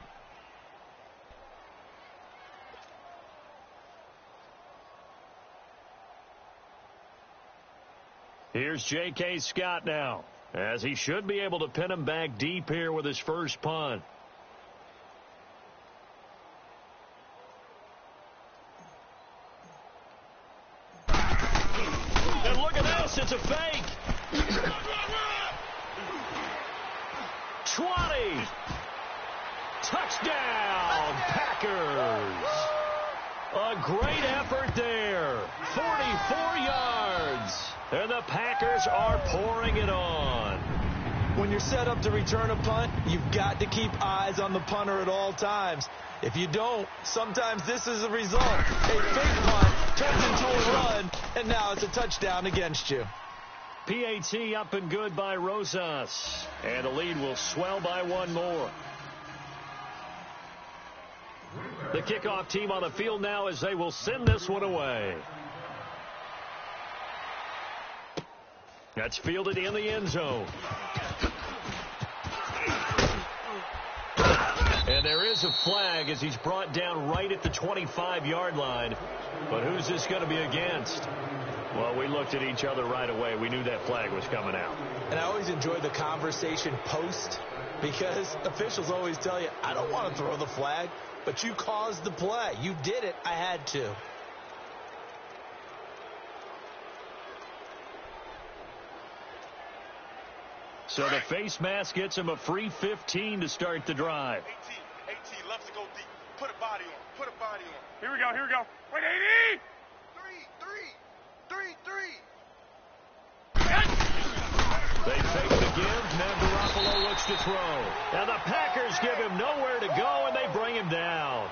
Here's J.K. Scott now, as he should be able to pin him back deep here with his first punt. And look at this, it's a fake. 20. Touchdown, Packers. A great effort there. 44 yards. And the Packers are pouring it on. When you're set up to return a punt, you've got to keep eyes on the punter at all times. If you don't, sometimes this is the result. A fake punt turns into a run, and now it's a touchdown against you. PAT up and good by Rosas. And the lead will swell by one more. The kickoff team on the field now as they will send this one away. That's fielded in the end zone. And there is a flag as he's brought down right at the 25-yard line. But who's this going to be against? Well, we looked at each other right away. We knew that flag was coming out. And I always enjoy the conversation post because officials always tell you, I don't want to throw the flag, but you caused the play. You did it. I had to. So the face mask gets him a free 15 to start the drive. 18, loves to go deep. Put a body on. Put a body on. Here we go. Wait, 80. Three. They fake it again. Now Garoppolo looks to throw. And the Packers give him nowhere to go, and they bring him down.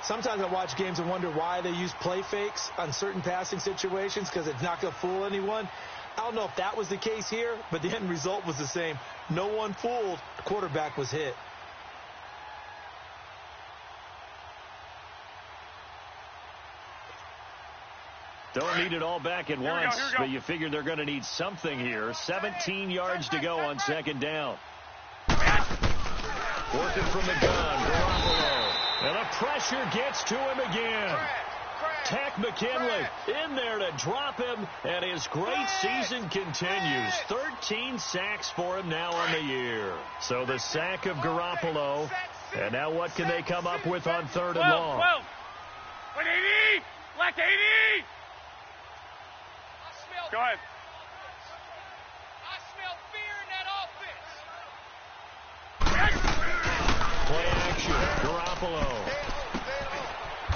Sometimes I watch games and wonder why they use play fakes on certain passing situations because it's not going to fool anyone. I don't know if that was the case here, but the end result was the same. No one fooled. The quarterback was hit. Don't need it all back at once, but you figure they're going to need something here. 17 yards to go on 2nd down. Working from the gun, Garoppolo. And the pressure gets to him again. Takk McKinley in there to drop him, and his great season continues. 13 sacks for him now on the year. So the sack of Garoppolo, and now what can they come up with on 3rd and long? 12. Wait, 80. Black 80. Go ahead. I smell fear in that offense. Play action, Garoppolo.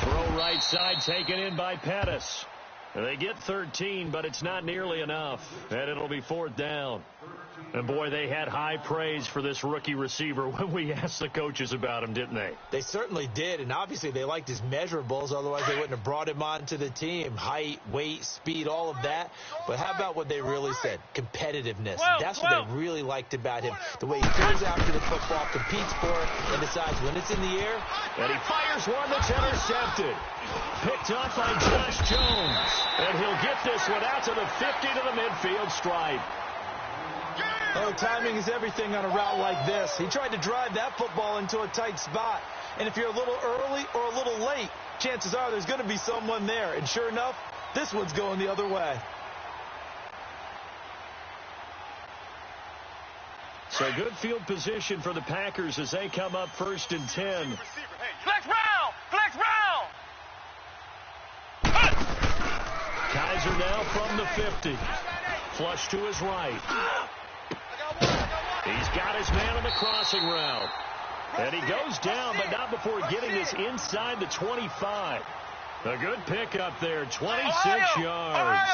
Throw right side taken in by Pettis. They get 13, but it's not nearly enough, and it'll be 4th down. And, boy, they had high praise for this rookie receiver when we asked the coaches about him, didn't they? They certainly did, and obviously they liked his measurables. Otherwise, they wouldn't have brought him onto the team. Height, weight, speed, all of that. But how about what they really said? Competitiveness. That's what they really liked about him. The way he goes after the football, competes for it, and decides when it's in the air. And he fires one that's intercepted. Picked up by Josh Jones. And he'll get this one out to the 50 to the midfield stripe. Oh, timing is everything on a route like this. He tried to drive that football into a tight spot. And if you're a little early or a little late, chances are there's going to be someone there. And sure enough, this one's going the other way. So good field position for the Packers as they come up 1st and 10. Flex round! Flex round! Kizer now from the 50. Flush to his right. He's got his man on the crossing route. And he goes down, but not before getting this inside the 25. A good pickup there, 26 yards.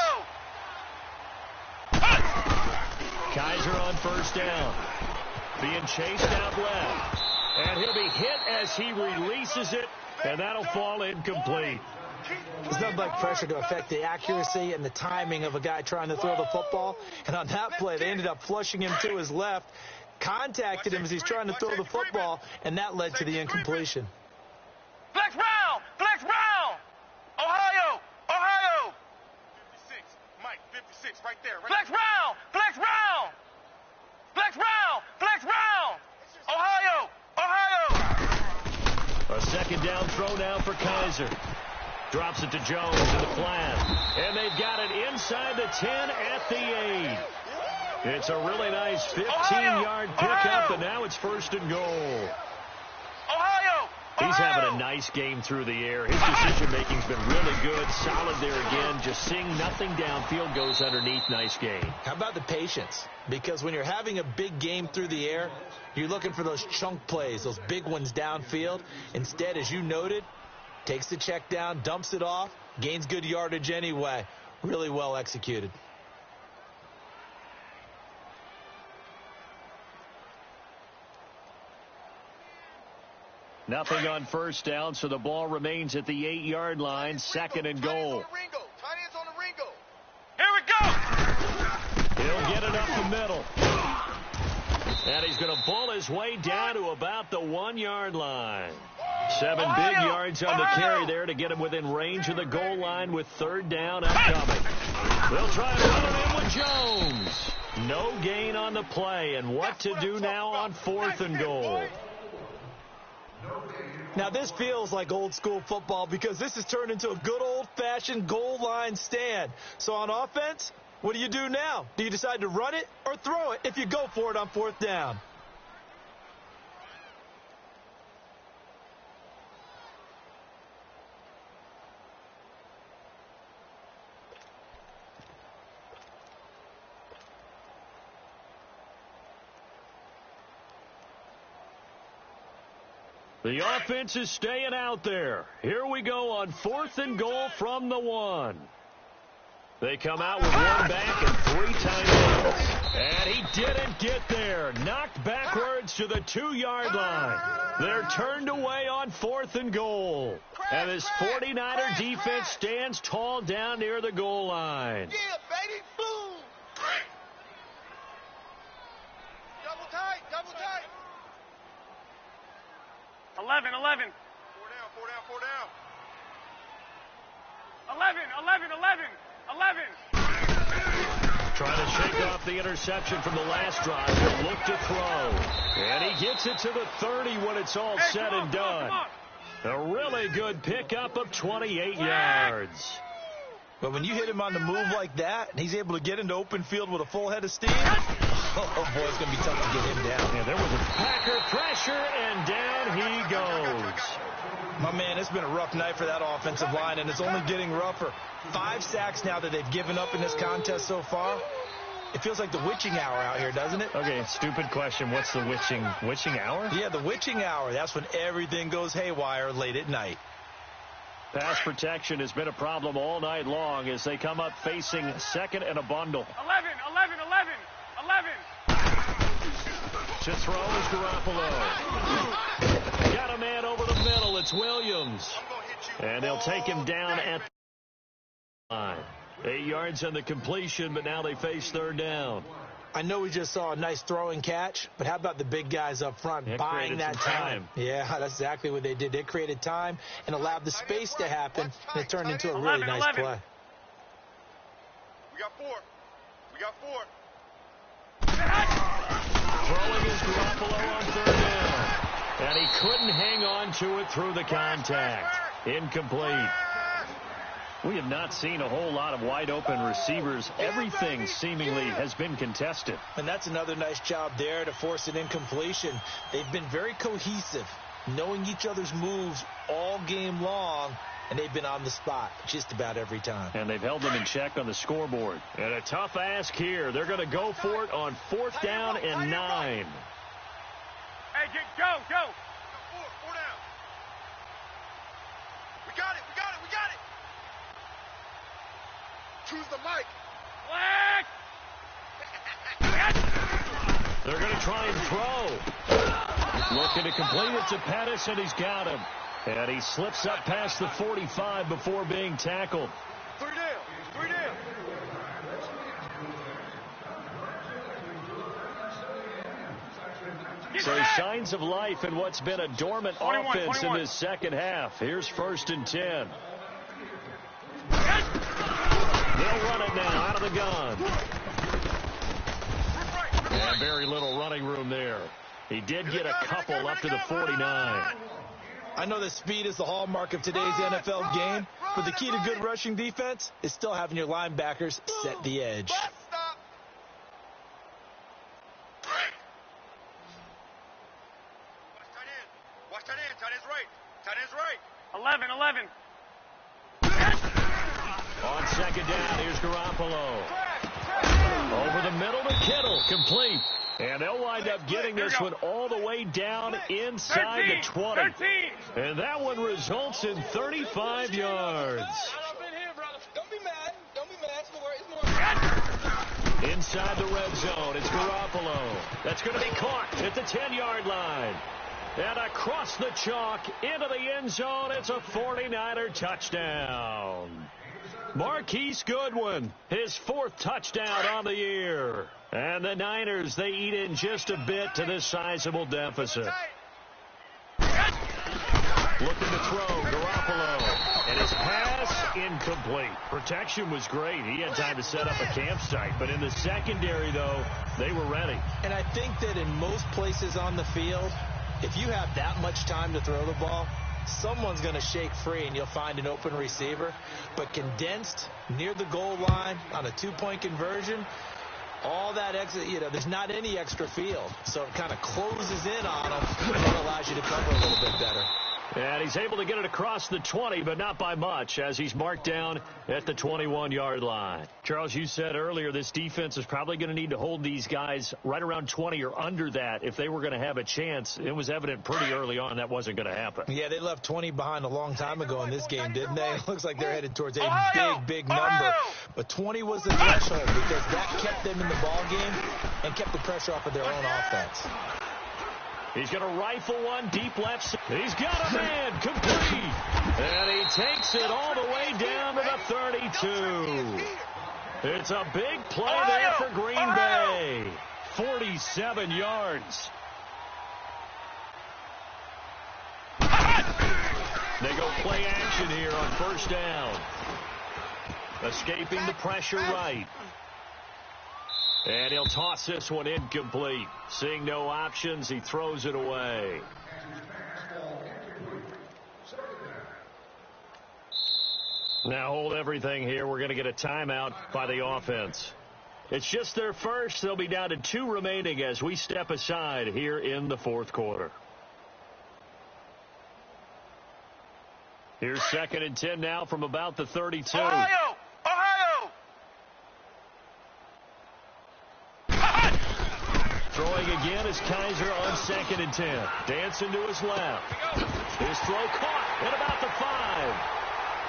Kizer on 1st down. Being chased out left. And he'll be hit as he releases it, and that'll fall incomplete. There's nothing like pressure to affect the accuracy and the timing of a guy trying to throw the football. And on that play, they ended up flushing him to his left, contacted him as he's trying to throw the football, and that led to the incompletion. Flex round! Flex round! Ohio! Ohio! 56. Mike, 56 right there. Flex round! Flex round! Flex round! Flex round! Ohio! Ohio! A 2nd down throw now for Kizer. Drops it to Jones in the flat. And they've got it inside the 10 at the 8. It's a really nice 15-yard pickup, and now it's 1st and goal. Ohio! He's having a nice game through the air. His decision-making's been really good. Solid there again. Just seeing nothing downfield, goes underneath. Nice game. How about the patience? Because when you're having a big game through the air, you're looking for those chunk plays, those big ones downfield. Instead, as you noted, takes the check down, dumps it off, gains good yardage anyway. Really well executed. Nothing on 1st down, so the ball remains at the 8-yard line. 2nd and goal. Tight ends on the Ringo. Here we go! He'll get it up the middle. And he's going to bull his way down to about the 1-yard line. 7 big yards on the carry there to get him within range of the goal line with 3rd down upcoming. They'll try to run it in with Jones. No gain on the play, and what to do now on 4th and goal. Now, this feels like old-school football because this has turned into a good old-fashioned goal line stand. So on offense, what do you do now? Do you decide to run it or throw it if you go for it on 4th down? The offense is staying out there. Here we go on 4th and goal from the 1. They come out with 1 back and 3 timeouts. And he didn't get there. Knocked backwards to the 2-yard line. They're turned away on 4th and goal. And this 49er defense stands tall down near the goal line. Yeah, baby. Boom. Double tight. Double tight. 11, 11. 4 down. 11, 11, 11. 11. Trying to shake off the interception from the last drive. He'll look to throw. And he gets it to the 30 when it's all said and done. A really good pickup of 28 yards. But when you hit him on the move like that, and he's able to get into open field with a full head of steam, oh boy, it's going to be tough to get him down. Yeah, there was a Packer pressure, and down he goes. My man, it's been a rough night for that offensive line, and it's only getting rougher. 5 sacks now that they've given up in this contest so far. It feels like the witching hour out here, doesn't it? Okay, stupid question. What's the witching hour? Yeah, the witching hour. That's when everything goes haywire late at night. Pass protection has been a problem all night long as they come up facing 2nd and a bundle. 11, 11, 11, 11. To throw is Garoppolo. Got a man over the middle. It's Williams. And they'll take him down at the line. 8 yards on the completion, but now they face 3rd down. I know we just saw a nice throwing catch, but how about the big guys up front buying that time? Yeah, that's exactly what they did. They created time and allowed the space to happen, and it turned into a really nice play. We got 4. We got 4. Throwing is Garoppolo on 3rd down. And he couldn't hang on to it through the contact. Incomplete. We have not seen a whole lot of wide open receivers. Everything seemingly has been contested. And that's another nice job there to force an incompletion. They've been very cohesive, knowing each other's moves all game long, and they've been on the spot just about every time. And they've held them in check on the scoreboard. And a tough ask here. They're going to go for it on 4th down and 9. Hey, go. Four down. We got it. Choose the mic. Flag! They're going to try and throw. Looking to complete it to Pettis, and he's got him. And he slips up past the 45 before being tackled. Three down. So signs of life in what's been a dormant 21, offense 21. in this second half. Here's 1st and 10. They'll run it now out of the gun. And very little running room there. He did get a couple up to the 49. I know that speed is the hallmark of today's NFL game, but the key to good rushing defense is still having your linebackers set the edge. Stop. Watch tight end. Tight end's right. 11. On 2nd down, here's Garoppolo. Over the middle to Kittle, complete. And they'll wind up getting this one all the way down inside 13, the 20. 13. And that one results in 35 yards. Don't be mad. It's more. Inside the red zone, it's Garoppolo. That's going to be caught at the 10-yard line. And across the chalk into the end zone, it's a 49er touchdown. Marquise Goodwin, his 4th touchdown on the year. And the Niners, they eat in just a bit to this sizable deficit. Looking to throw, Garoppolo. And his pass incomplete. Protection was great. He had time to set up a campsite. But in the secondary, though, they were ready. And I think that in most places on the field, if you have that much time to throw the ball, someone's going to shake free and you'll find an open receiver. But condensed near the goal line on a 2-point conversion, all that extra, there's not any extra field. So it kind of closes in on them and allows you to cover a little bit better. And he's able to get it across the 20, but not by much, as he's marked down at the 21-yard line. Charles, you said earlier this defense is probably going to need to hold these guys right around 20 or under that if they were going to have a chance. It was evident pretty early on that wasn't going to happen. Yeah, they left 20 behind a long time ago in this game, didn't they? It looks like they're headed towards a Ohio! big number. Ohio! But 20 was the threshold because that kept them in the ball game and kept the pressure off of their own offense. He's going to rifle one deep left. He's got a man complete. And he takes it all the way down to the 32. It's a big play there for Green Bay. 47 yards. They go play action here on 1st down. Escaping the pressure right. And he'll toss this one incomplete. Seeing no options, he throws it away. Now hold everything here. We're going to get a timeout by the offense. It's just their first. They'll be down to 2 remaining as we step aside here in the 4th quarter. Here's 2nd and 10 now from about the 32. Ohio! Throwing again is Kaiser on 2nd and 10. Dancing to his left. His throw caught at about the 5.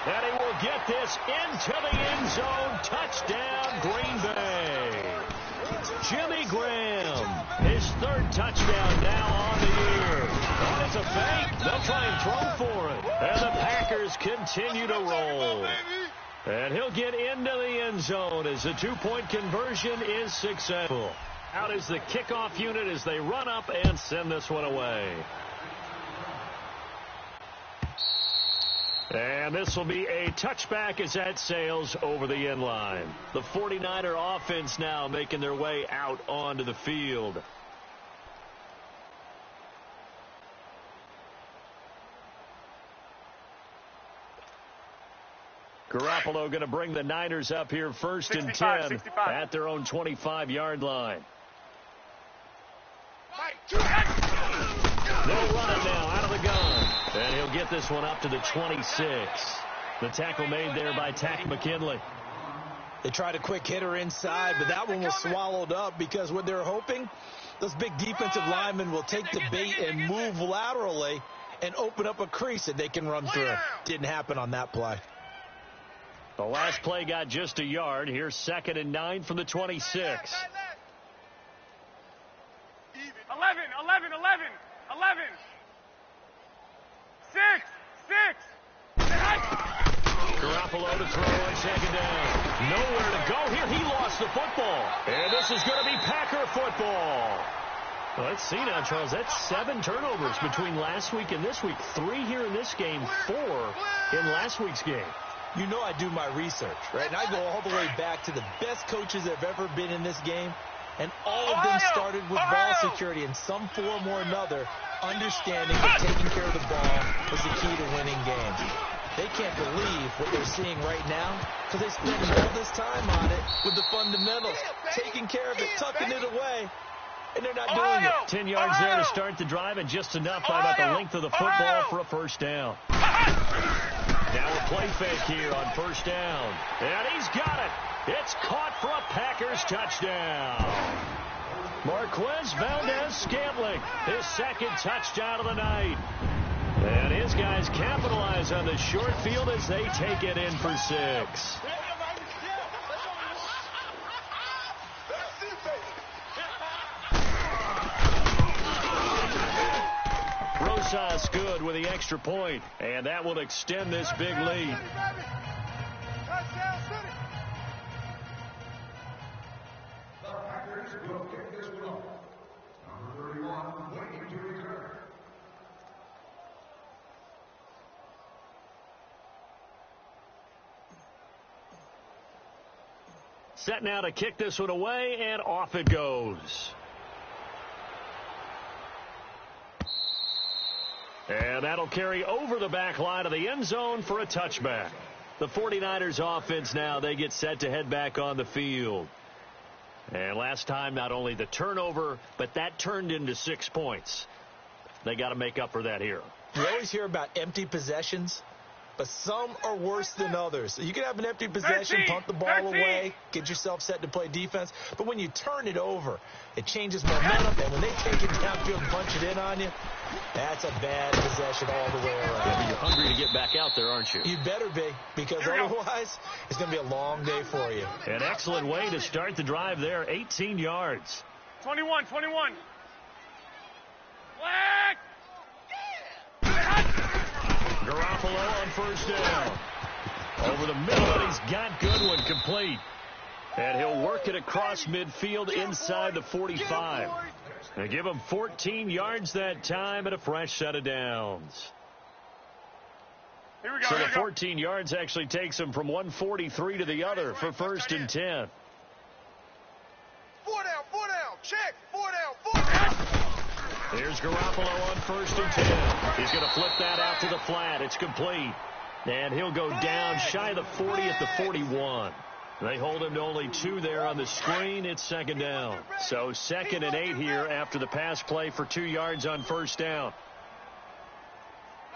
And he will get this into the end zone. Touchdown, Green Bay. Jimmy Graham, his 3rd touchdown now on the year. That is a fake. They'll try and throw for it. And the Packers continue to roll. And he'll get into the end zone as the 2-point conversion is successful. Out is the kickoff unit as they run up and send this one away. And this will be a touchback as that sails over the end line. The 49er offense now making their way out onto the field. Garoppolo going to bring the Niners up here first and 10 at their own 25-yard line. They'll run it now out of the gun. And he'll get this one up to the 26. The tackle made there by Takk McKinley. They tried a quick hitter inside, but that one was swallowed up because what they're hoping, those big defensive linemen will take the bait and move laterally and open up a crease that they can run through. Didn't happen on that play. The last play got just a yard. Here's 2nd and 9 from the 26. 11. Six. Garoppolo to throw on 2nd down. Nowhere to go here. He lost the football. And this is going to be Packer football. Well, let's see now, Charles. That's 7 turnovers between last week and this week. 3 here in this game, 4 in last week's game. You know I do my research, right? And I go all the way back to the best coaches that have ever been in this game. And all of them started with ball security in some form or another, understanding that taking care of the ball was the key to winning games. They can't believe what they're seeing right now because they spent all this time on it with the fundamentals, taking care of it, tucking it away, and they're not doing it. 10 yards there to start the drive, and just enough by about the length of the football for a first down. Now a play fake here on first down. And he's got it. It's caught for a Packers touchdown. Marquez Valdes-Scantling, his 2nd touchdown of the night. And his guys capitalize on the short field as they take it in for 6. Rosas good with the extra point, and that will extend this big lead. Set now to kick this one away, and off it goes. And that'll carry over the back line of the end zone for a touchback. The 49ers offense now, they get set to head back on the field. And last time, not only the turnover, but that turned into 6 points. They got to make up for that here. You always hear about empty possessions, but some are worse than others. You can have an empty possession, punt the ball away, get yourself set to play defense. But when you turn it over, it changes momentum. And when they take it downfield and punch it in on you, that's a bad possession all the way around. Yeah, you're hungry to get back out there, aren't you? You better be, because otherwise it's going to be a long day for you. An excellent way to start the drive there, 18 yards. 21. Flag! Garoppolo on first down. Over the middle, and he's got Goodwin complete. And he'll work it across midfield inside the 45. They give him 14 yards that time and a fresh set of downs. Here we go. So the 14 yards actually takes him from 143 to the other for 1st and 10. 4 down. Check. 4 down. Here's Garoppolo on 1st and 10. He's going to flip that out to the flat. It's complete. And he'll go down shy of the 40 at the 41. They hold him to only 2 there on the screen. It's 2nd down. So 2nd and 8 here after the pass play for 2 yards on first down.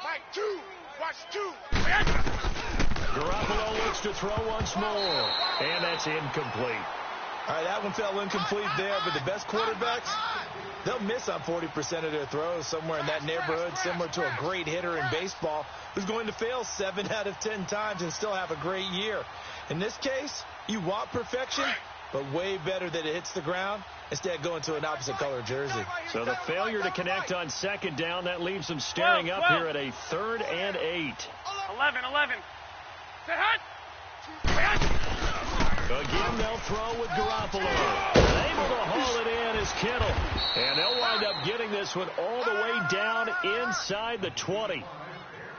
Mike, 2. Watch 2. Garoppolo looks to throw once more. And that's incomplete. All right, that one fell incomplete there, but the best quarterbacks, they'll miss on 40% of their throws, somewhere in that neighborhood, similar to a great hitter in baseball who's going to fail 7 out of 10 times and still have a great year. In this case, you want perfection, but way better that it hits the ground instead of going to an opposite color jersey. So the failure to connect on 2nd down, that leaves them staring up here at a 3rd and 8. 11. Set hot. Again, they'll throw with Garoppolo. Able to haul it in is Kittle. And they'll wind up getting this one all the way down inside the 20.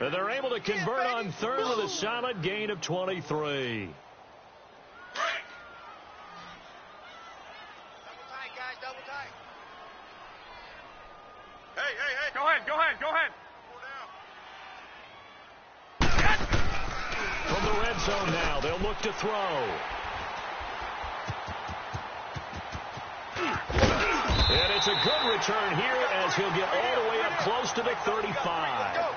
And they're able to convert on 3rd with a solid gain of 23. Double tight, guys. Double tight. Hey. Go ahead. 4 down. From the red red zone now. They'll look to throw. And it's a good return here as he'll get all the way up close to the 35.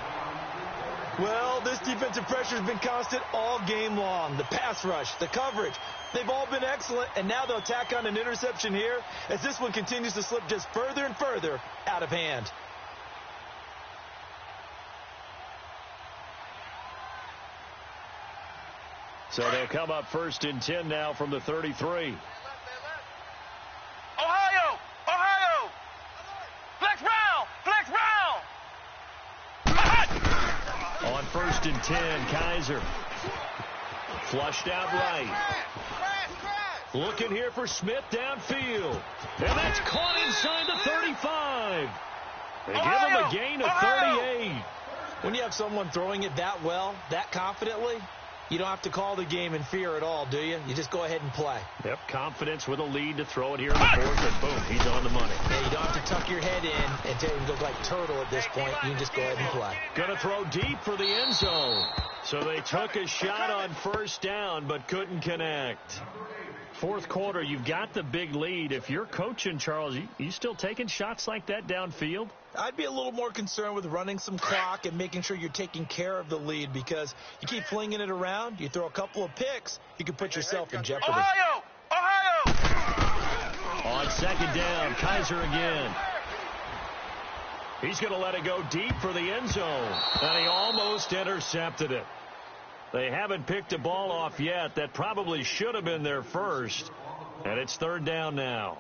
Well, this defensive pressure has been constant all game long. The pass rush, the coverage, they've all been excellent, and now they'll tack on an interception here as this one continues to slip just further and further out of hand. So they'll come up 1st and 10 now from the 33. Ohio! Ohio! Flex round! Flex round! On 1st and 10, Kaiser. Flushed out right. Looking here for Smith downfield. And that's caught inside the 35. They give him a gain of 38. When you have someone throwing it that well, that confidently, you don't have to call the game in fear at all, do you? You just go ahead and play. Yep, confidence with a lead to throw it here in the 4th, and boom, he's on the money. Yeah, you don't have to tuck your head in and tell him to look like turtle at this point. You can just go ahead and play. Going to throw deep for the end zone. So they took a shot on 1st down, but couldn't connect. 4th quarter, you've got the big lead. If you're coaching, Charles, you still taking shots like that downfield? I'd be a little more concerned with running some clock and making sure you're taking care of the lead, because you keep flinging it around, you throw a couple of picks, you can put yourself in jeopardy. Ohio! Ohio! On 2nd down, Kaiser again. He's going to let it go deep for the end zone, and he almost intercepted it. They haven't picked a ball off yet. That probably should have been their first, and it's 3rd down now.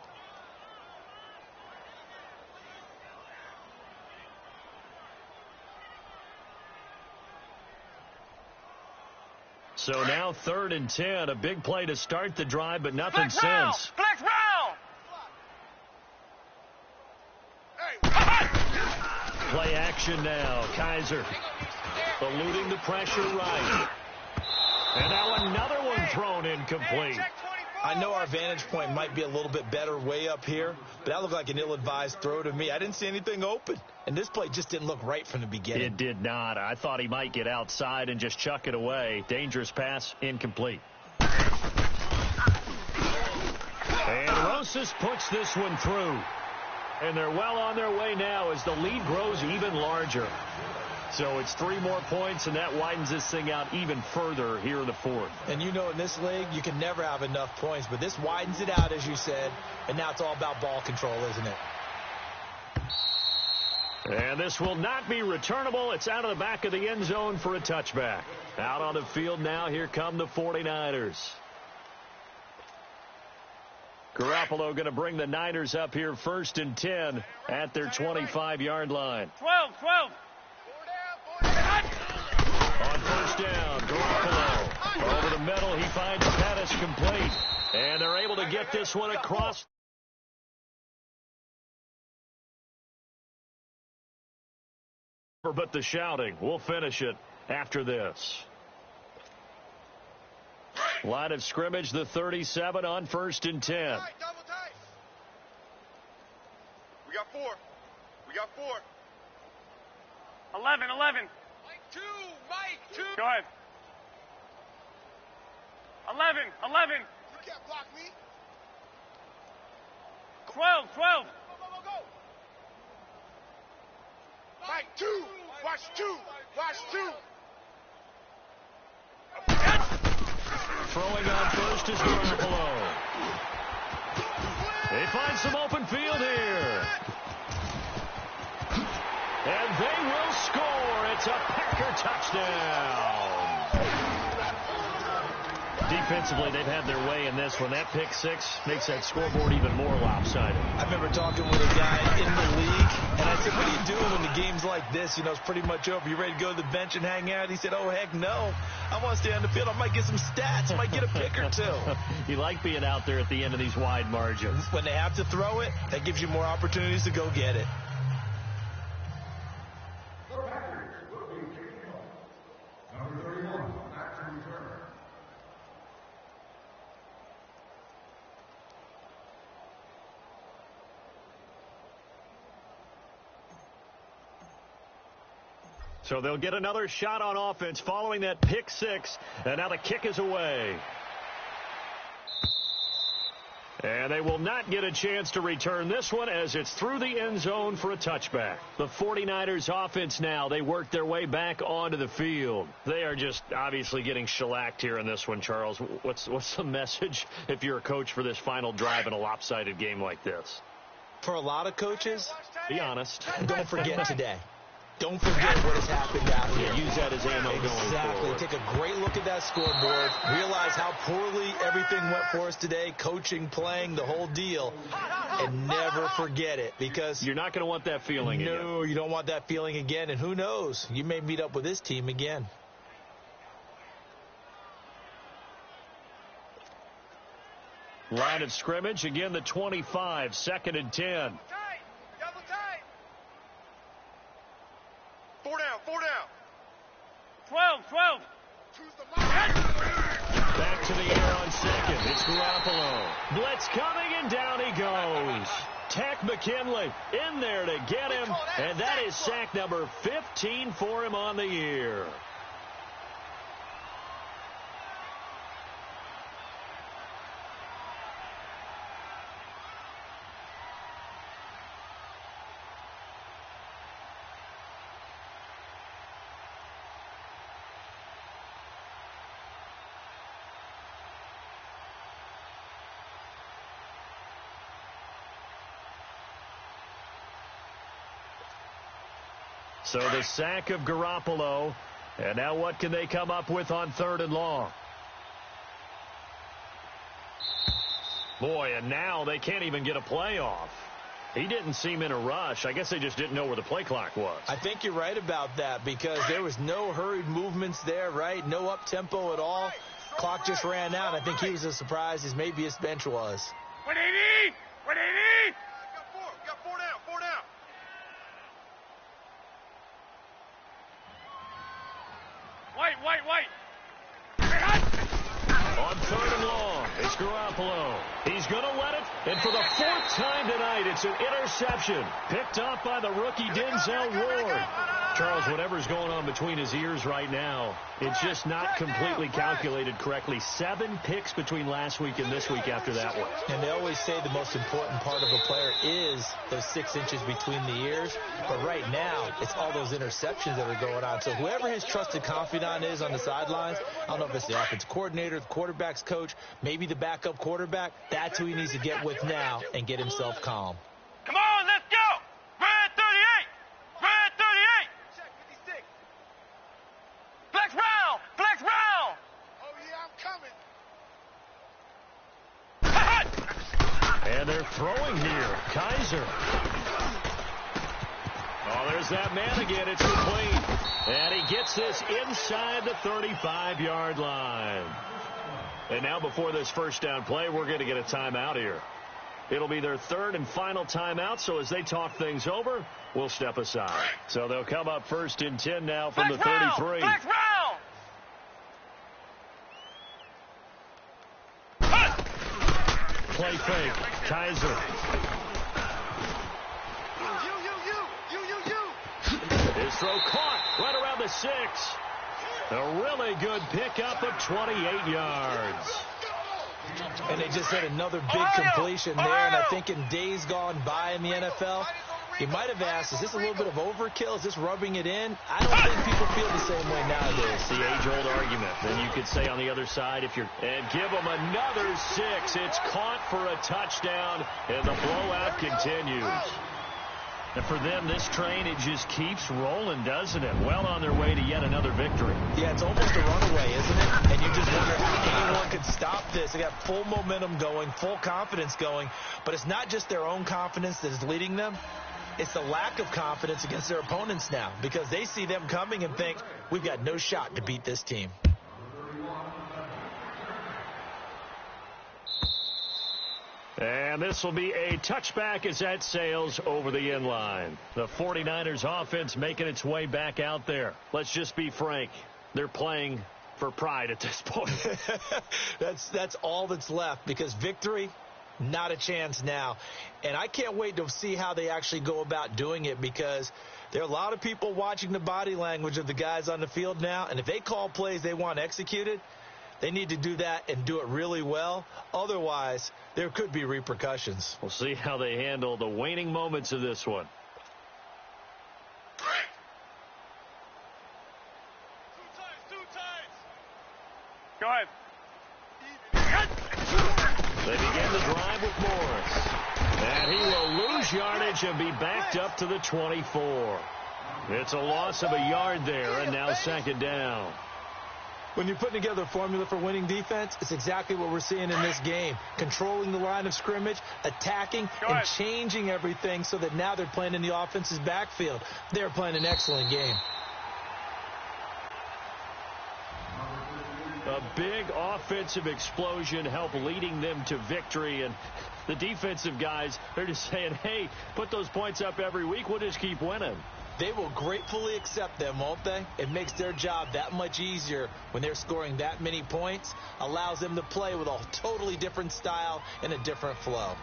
So now 3rd and 10, a big play to start the drive, but nothing Flex round! since. Flex round! Play action now. Kaiser eluding the pressure right. And now another one thrown incomplete. I know our vantage point might be a little bit better way up here, but that looked like an ill-advised throw to me. I didn't see anything open, and this play just didn't look right from the beginning. It did not. I thought he might get outside and just chuck it away. Dangerous pass, incomplete. And Rosas puts this one through. And they're well on their way now as the lead grows even larger. So it's 3 more points, and that widens this thing out even further here in the 4th. And you know, in this league, you can never have enough points, but this widens it out, as you said, and now it's all about ball control, isn't it? And this will not be returnable. It's out of the back of the end zone for a touchback. Out on the field now, here come the 49ers. Garoppolo going to bring the Niners up here 1st and 10 at their 25-yard line. 12, 12. On 1st down, Garoppolo over the middle. He finds Pettis complete. And they're able to get this one across. But the shouting. We'll finish it after this. Line of scrimmage, the 37 on 1st and 10. Double tight. We got 4. We got 4. 11, 11. Mike 2, Mike 2. Go ahead. 11, 11. You can't block me. 12, 12. Go, go, go, go. Mike 2. Watch 2. Watch 2. Throwing on first is Garoppolo. They find some open field here. And they will score. It's a Packer touchdown. Defensively, they've had their way in this one. That pick 6 makes that scoreboard even more lopsided. I remember talking with a guy in the league, and I said, what are you doing when the game's like this? You know, it's pretty much over. You ready to go to the bench and hang out? He said, oh, heck no. I want to stay on the field. I might get some stats. I might get a pick or 2. You like being out there at the end of these wide margins. When they have to throw it, that gives you more opportunities to go get it. So they'll get another shot on offense following that pick six. And now the kick is away. And they will not get a chance to return this one as it's through the end zone for a touchback. The 49ers offense now, they work their way back onto the field. They are just obviously getting shellacked here in this one, Charles. What's the message if you're a coach for this final drive in a lopsided game like this? For a lot of coaches, be honest. Don't forget today. Don't forget what has happened out here. Use that as ammo going forward. Exactly. Take a great look at that scoreboard. Realize how poorly everything went for us today. Coaching, playing, the whole deal. And never forget it, because you're not going to want that feeling again. No, you don't want that feeling again. And who knows? You may meet up with this team again. Line of scrimmage, again the 25, 2nd and 10. Double tight. 4 down, 4 down. 12. Choose the mark. Back to the air on second. It's Garoppolo. Blitz coming, and down he goes. Takk McKinley in there to get him, and that is sack number 15 for him on the year. So the sack of Garoppolo. And now what can they come up with on 3rd and long? Boy, and now they can't even get a play off. He didn't seem in a rush. I guess they just didn't know where the play clock was. I think you're right about that, because there was no hurried movements there, right? No up-tempo at all. Clock just ran out. I think he was as surprised as maybe his bench was. What do you need? What do you need? Got 4 down, 4 down. Wait. On 3rd and long, it's Garoppolo. He's going to let it, and for the 4th time tonight, it's an interception. Picked off by the rookie Denzel Ward. Charles, whatever's going on between his ears right now, it's just not completely calculated correctly. 7 picks between last week and this week after that one. And they always say the most important part of a player is those 6 inches between the ears. But right now, it's all those interceptions that are going on. So whoever his trusted confidant is on the sidelines, I don't know if it's the offensive coordinator, the quarterback's coach, maybe the backup quarterback, that's who he needs to get with now and get himself calm. Come on, let's go. Red 38. Red 38. Check 56. Flex round. Flex round. Oh, yeah, I'm coming. And they're throwing here. Kaiser. Oh, there's that man again. It's complete. And he gets this inside the 35-yard line. And now before this first down play, we're going to get a timeout here. It'll be their 3rd and final timeout, so as they talk things over, we'll step aside. So they'll come up 1st and 10 now from the 33. Flex round. Play fake. Kaiser. His throw caught right around the 6. A really good pickup of 28 yards. And they just had another big completion there. And I think in days gone by in the NFL, you might have asked, is this a little bit of overkill? Is this rubbing it in? I don't think people feel the same way nowadays. The age-old argument. Then you could say on the other side, if you're... And give them another 6. It's caught for a touchdown, and the blowout continues. And for them, this train, it just keeps rolling, doesn't it? Well on their way to yet another victory. Yeah, it's almost a runaway, isn't it? And you just wonder how anyone could stop this. They got full momentum going, full confidence going. But it's not just their own confidence that is leading them. It's the lack of confidence against their opponents now, because they see them coming and think, we've got no shot to beat this team. And this will be a touchback as that sails over the end line. The 49ers offense making its way back out there. Let's just be frank. They're playing for pride at this point. That's all that's left, because victory, Not a chance now. And I can't wait to see how they actually go about doing it, because there are a lot of people watching the body language of the guys on the field now. And if they call plays they want executed, they need to do that and do it really well. Otherwise, there could be repercussions. We'll see how they handle the waning moments of this one. Two times. Go ahead. They begin the drive with Morris. And he will lose yardage and be backed up to the 24. It's a loss of a yard there, and now second down. When you're putting together a formula for winning defense, it's exactly what we're seeing in this game. Controlling the line of scrimmage, attacking, and changing everything so that now they're playing in the offense's backfield. They're playing an excellent game. A big offensive explosion helped leading them to victory, and the defensive guys, they're just saying, hey, put those points up every week, we'll just keep winning. They will gratefully accept them, won't they? It makes their job that much easier when they're scoring that many points, allows them to play with a totally different style and a different flow.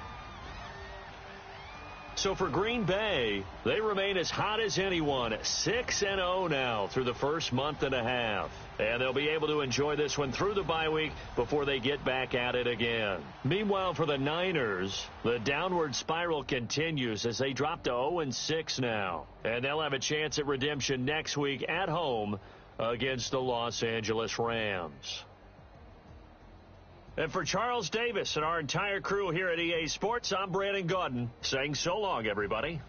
So for Green Bay, they remain as hot as anyone, 6-0 now through the first month and a half. And they'll be able to enjoy this one through the bye week before they get back at it again. Meanwhile, for the Niners, the downward spiral continues as they drop to 0-6 now. And they'll have a chance at redemption next week at home against the Los Angeles Rams. And for Charles Davis and our entire crew here at EA Sports, I'm Brandon Gaudin saying so long, everybody.